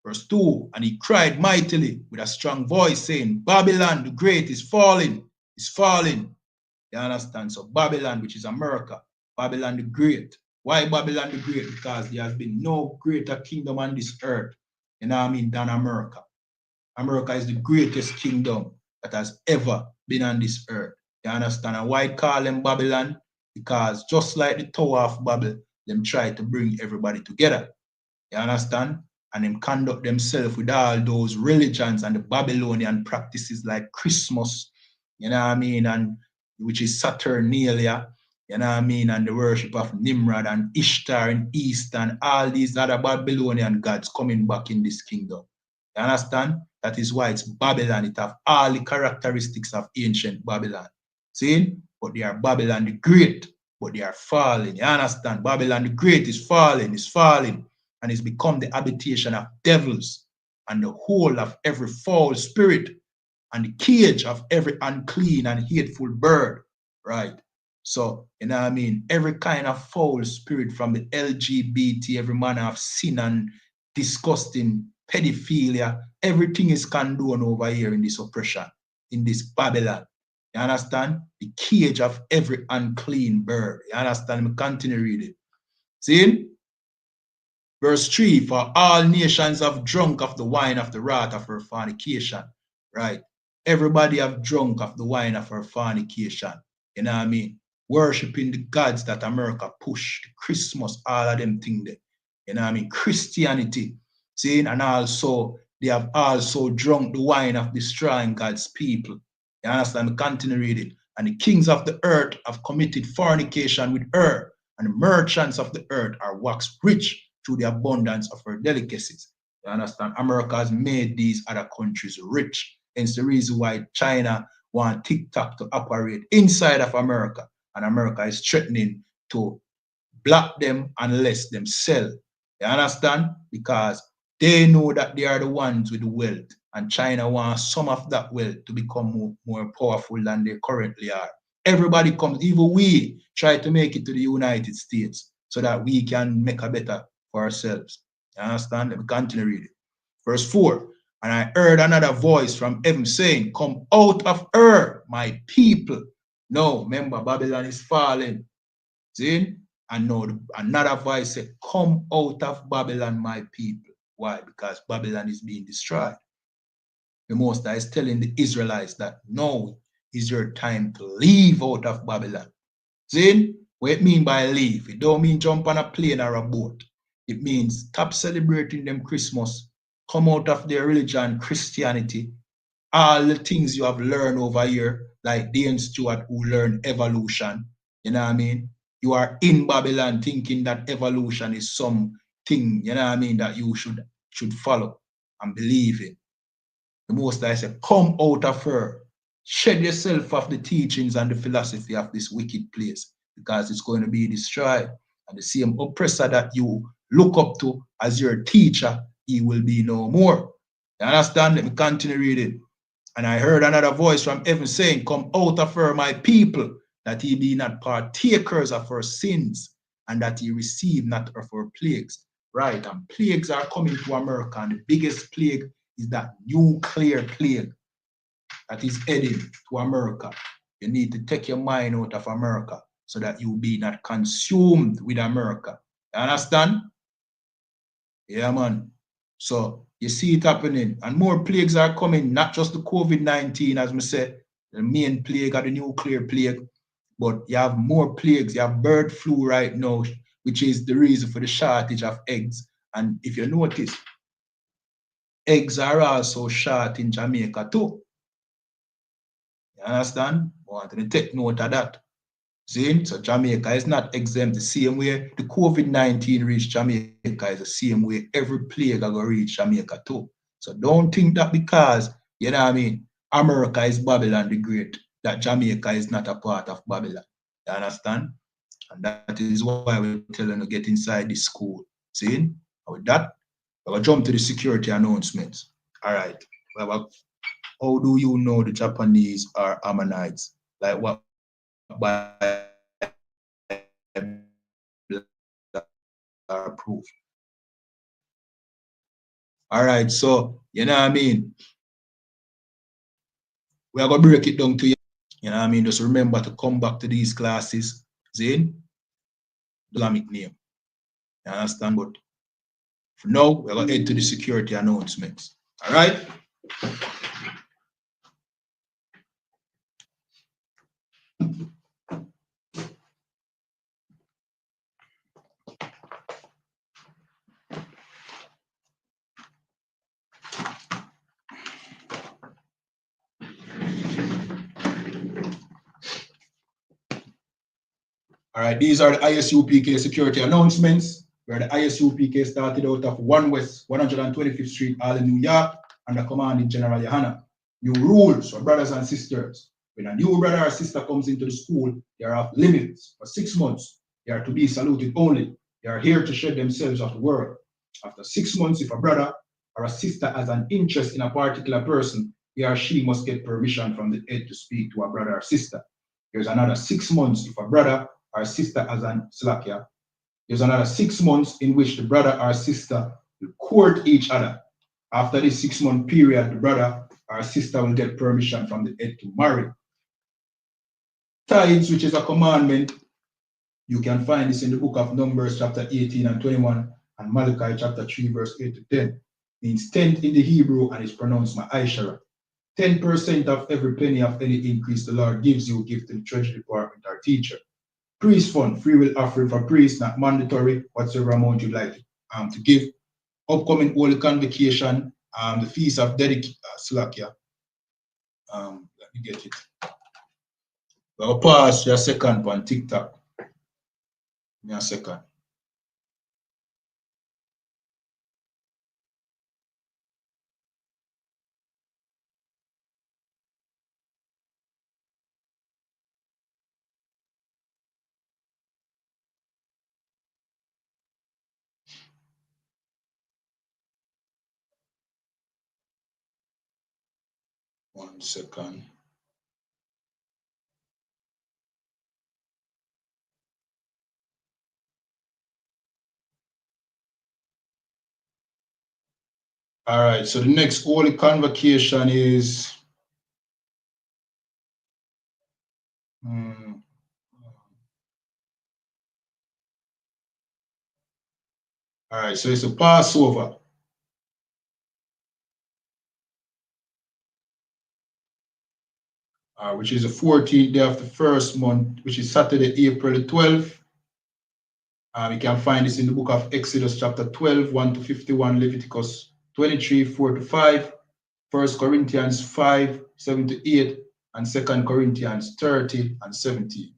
Verse 2, and he cried mightily with a strong voice, saying, Babylon the great is falling, You understand? So Babylon, which is America, Babylon the Great. Why Babylon the Great? Because there has been no greater kingdom on this earth, you know what I mean, than America. America is the greatest kingdom that has ever been on this earth. You understand? And why call them Babylon? Because just like the Tower of Babel, them try to bring everybody together. You understand? And them conduct themselves with all those religions and the Babylonian practices like Christmas, you know what I mean, and which is Saturnalia, you know what I mean, and the worship of Nimrod and Ishtar in East and all these other Babylonian gods coming back in this kingdom. You understand? That is why it's Babylon. It have all the characteristics of ancient Babylon. See? But they are Babylon the Great, but they are falling. You understand? Babylon the Great is falling, and it's become the habitation of devils and the hole of every foul spirit and the cage of every unclean and hateful bird, right? So, you know what I mean? Every kind of foul spirit from the LGBT, every manner of sin and disgusting pedophilia, everything is condoned over here in this oppression, in this Babylon. You understand? The cage of every unclean bird. You understand? Let me continue reading. See? Verse 3, for all nations have drunk of the wine of the wrath of her fornication. Right? Everybody have drunk of the wine of her fornication. You know what I mean? Worshipping the gods that America push, Christmas, all of them things there. You know what I mean? Christianity. See? And also, they have also drunk the wine of destroying God's people. You understand? Continue reading. And the kings of the earth have committed fornication with her, and the merchants of the earth are waxed rich through the abundance of her delicacies. You understand? America has made these other countries rich. Hence the reason why China want TikTok to operate inside of America, and America is threatening to block them unless them sell. You understand? Because they know that they are the ones with the wealth, and China wants some of that wealth to become more powerful than they currently are. Everybody comes, even we try to make it to the United States so that we can make a better for ourselves. You understand? Let me continue reading. Verse 4, and I heard another voice from heaven saying, come out of her, my people. No, remember, Babylon is falling. See? And now another voice said, come out of Babylon, my people. Why? Because Babylon is being destroyed. The Most High is telling the Israelites that now is your time to leave out of Babylon. See? What it mean by leave? It don't mean jump on a plane or a boat. It means stop celebrating them Christmas, come out of their religion, Christianity, all the things you have learned over here, like Dan Stewart who learned evolution. You know what I mean? You are in Babylon thinking that evolution is something, you know what I mean, that you should follow and believe in. The Most High said, come out of her, shed yourself of the teachings and the philosophy of this wicked place, because it's going to be destroyed. And the same oppressor that you look up to as your teacher, he will be no more. You understand? Let me continue reading. And I heard another voice from heaven saying, come out of her, my people, that ye be not partakers of her sins, and that ye receive not of her plagues. Right, and plagues are coming to America, and the biggest plague is that nuclear plague that is heading to America. You need to take your mind out of America so that you be not consumed with America. You understand? Yeah, man. So you see it happening, and more plagues are coming, not just the COVID-19, as I said, the main plague or the nuclear plague, but you have more plagues. You have bird flu right now, which is the reason for the shortage of eggs. And if you notice, eggs are also short in Jamaica too. You understand? I want to take note of that. See? So Jamaica is not exempt. The same way the COVID-19 reached Jamaica is the same way every plague will reach Jamaica too. So don't think that because, you know what I mean, America is Babylon the Great, that Jamaica is not a part of Babylon. You understand? And that is why we're telling you to get inside the school. See? And with that, we'll jump to the security announcements. All right. Well, how do you know the Japanese are Ammonites? Like what are proof? All right, so you know what I mean? We are gonna break it down to you. You know what I mean? Just remember to come back to these classes. Zane, Islamic name. You understand? But for now, we're going to head to the security announcements. All right? All right, these are the I.S.U.P.K security announcements, where the I.S.U.P.K started out of 1 West 125th Street, Harlem, New York, under command in General YAHANNA. New rules for brothers and sisters. When a new brother or sister comes into the school, they are off limits for 6 months. They are to be saluted only. They are here to shed themselves of the world. After 6 months, if a brother or a sister has an interest in a particular person, he or she must get permission from the head to speak to a brother or sister. There's another 6 months if a brother or sister has an slakia. There's another 6 months in which the brother or sister will court each other. After this 6-month period, the brother or sister will get permission from the head to marry. Tithes, which is a commandment, you can find this in the book of Numbers, chapter 18 and 21, and Malachi, chapter 3, verse 8 to 10. Means tenth in the Hebrew and is pronounced ma'aishara. 10% of every penny of any increase the Lord gives you, give to the treasury department or teacher. Priest fund, free will offering for priests, not mandatory, whatsoever amount you'd like to give. Upcoming Holy Convocation, the Feast of Dedication, Slakia. Let me get it. I'll pause for a second on TikTok. Give me a second. One second. All right, so the next Holy Convocation is all right, so it's a Passover. Which is the 14th day of the first month, which is Saturday, April the 12th. You can find this in the book of Exodus, chapter 12, 1 to 51, Leviticus 23, 4 to 5, 1 Corinthians 5, 7 to 8, and 2 Corinthians 30 and 17.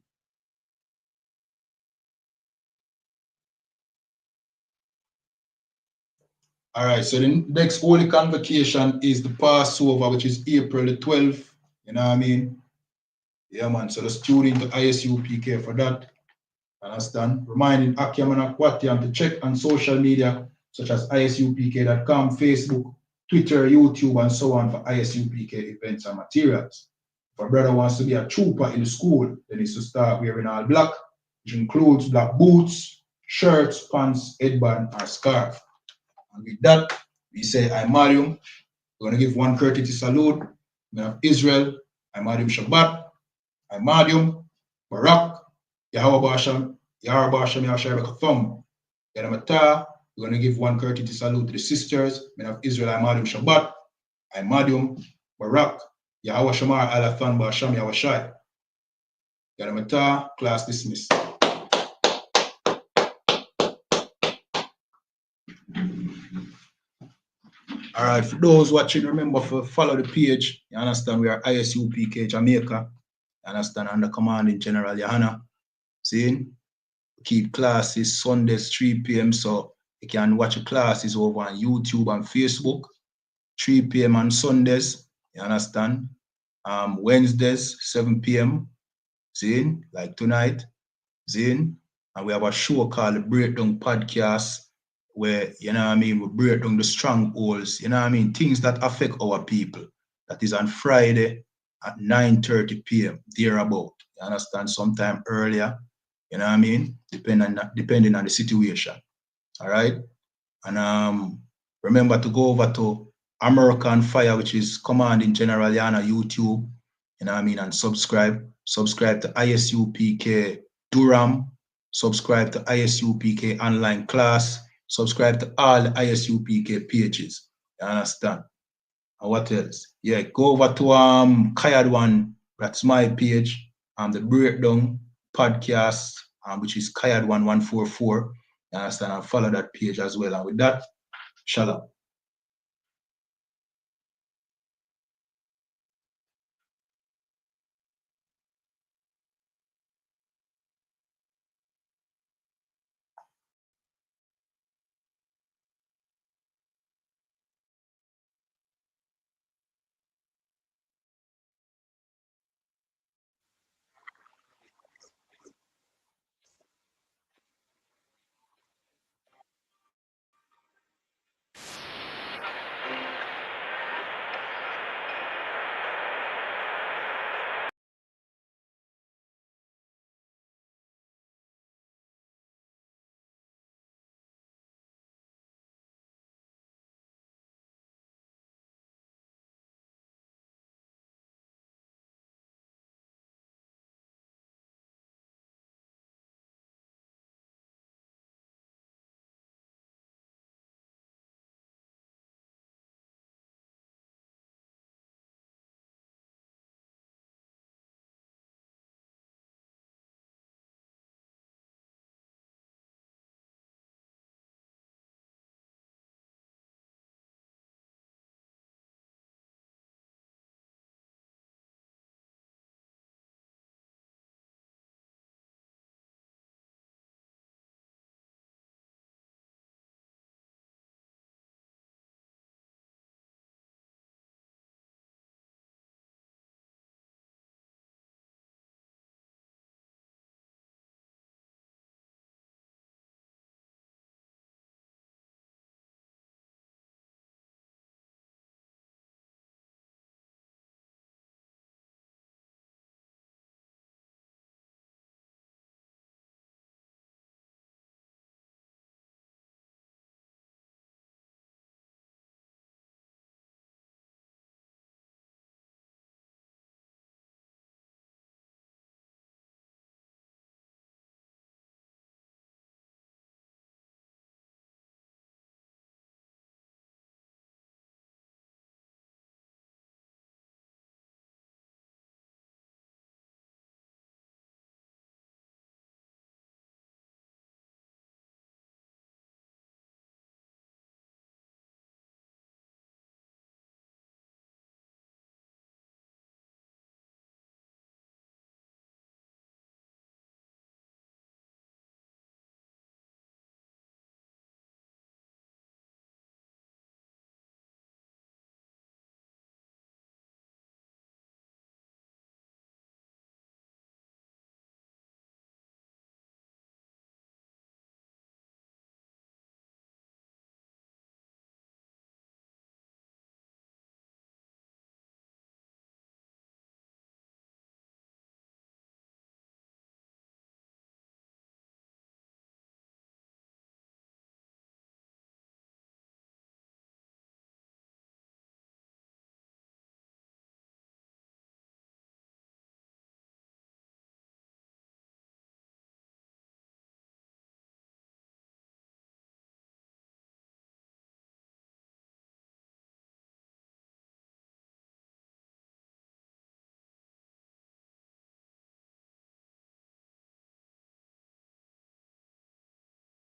All right, so the next Holy Convocation is the Passover, which is April the 12th. You know what I mean? Yeah, man. So let's tune into I.S.U.P.K for that. Understand? Reminding Akyam and Akwatiam to check on social media such as isupk.com, Facebook, Twitter, YouTube, and so on for I.S.U.P.K events and materials. If a brother wants to be a trooper in the school, then he's to start wearing all black, which includes black boots, shirts, pants, headband, or scarf. And with that, we say, I Mariam. We're going to give one courtesy salute. We have Israel, I Mariam Shabbat, I Mariam, Barak, Yahweh Basham, Yahweh Thumb. Yadamata, we're going to give one courtesy salute to the sisters. Men of Israel, I Mariam Shabbat, I Mariam, Barak, Yahweh Shamar, Alathan Basham, Yahweh Shai. Yadamata, class dismissed. All right, for those watching, remember to follow the page. You understand we are I.S.U.P.K Jamaica. You understand under command in General YAHANNA. See, keep classes Sundays 3 p.m. so you can watch the classes over on YouTube and Facebook. 3 p.m. on Sundays. You understand? Wednesdays 7 p.m. See, like tonight. See, and we have a show called the Breakdown Podcast, where, you know what I mean, we break down the strongholds, you know what I mean, things that affect our people. That is on Friday at 9:30 p.m. thereabout. You understand? Sometime earlier, you know what I mean, depending on the situation. All right. And remember to go over to American Fire, which is Commanding General YAHANNA YouTube. You know what I mean? And subscribe to I.S.U.P.K Durham, subscribe to I.S.U.P.K online class, subscribe to all the I.S.U.P.K pages. You understand? And what else? Yeah, go over to Kayad one, that's my page, the breakdown podcast, which is Kayad 1144. You understand? And follow that page as well. And with that, shalom.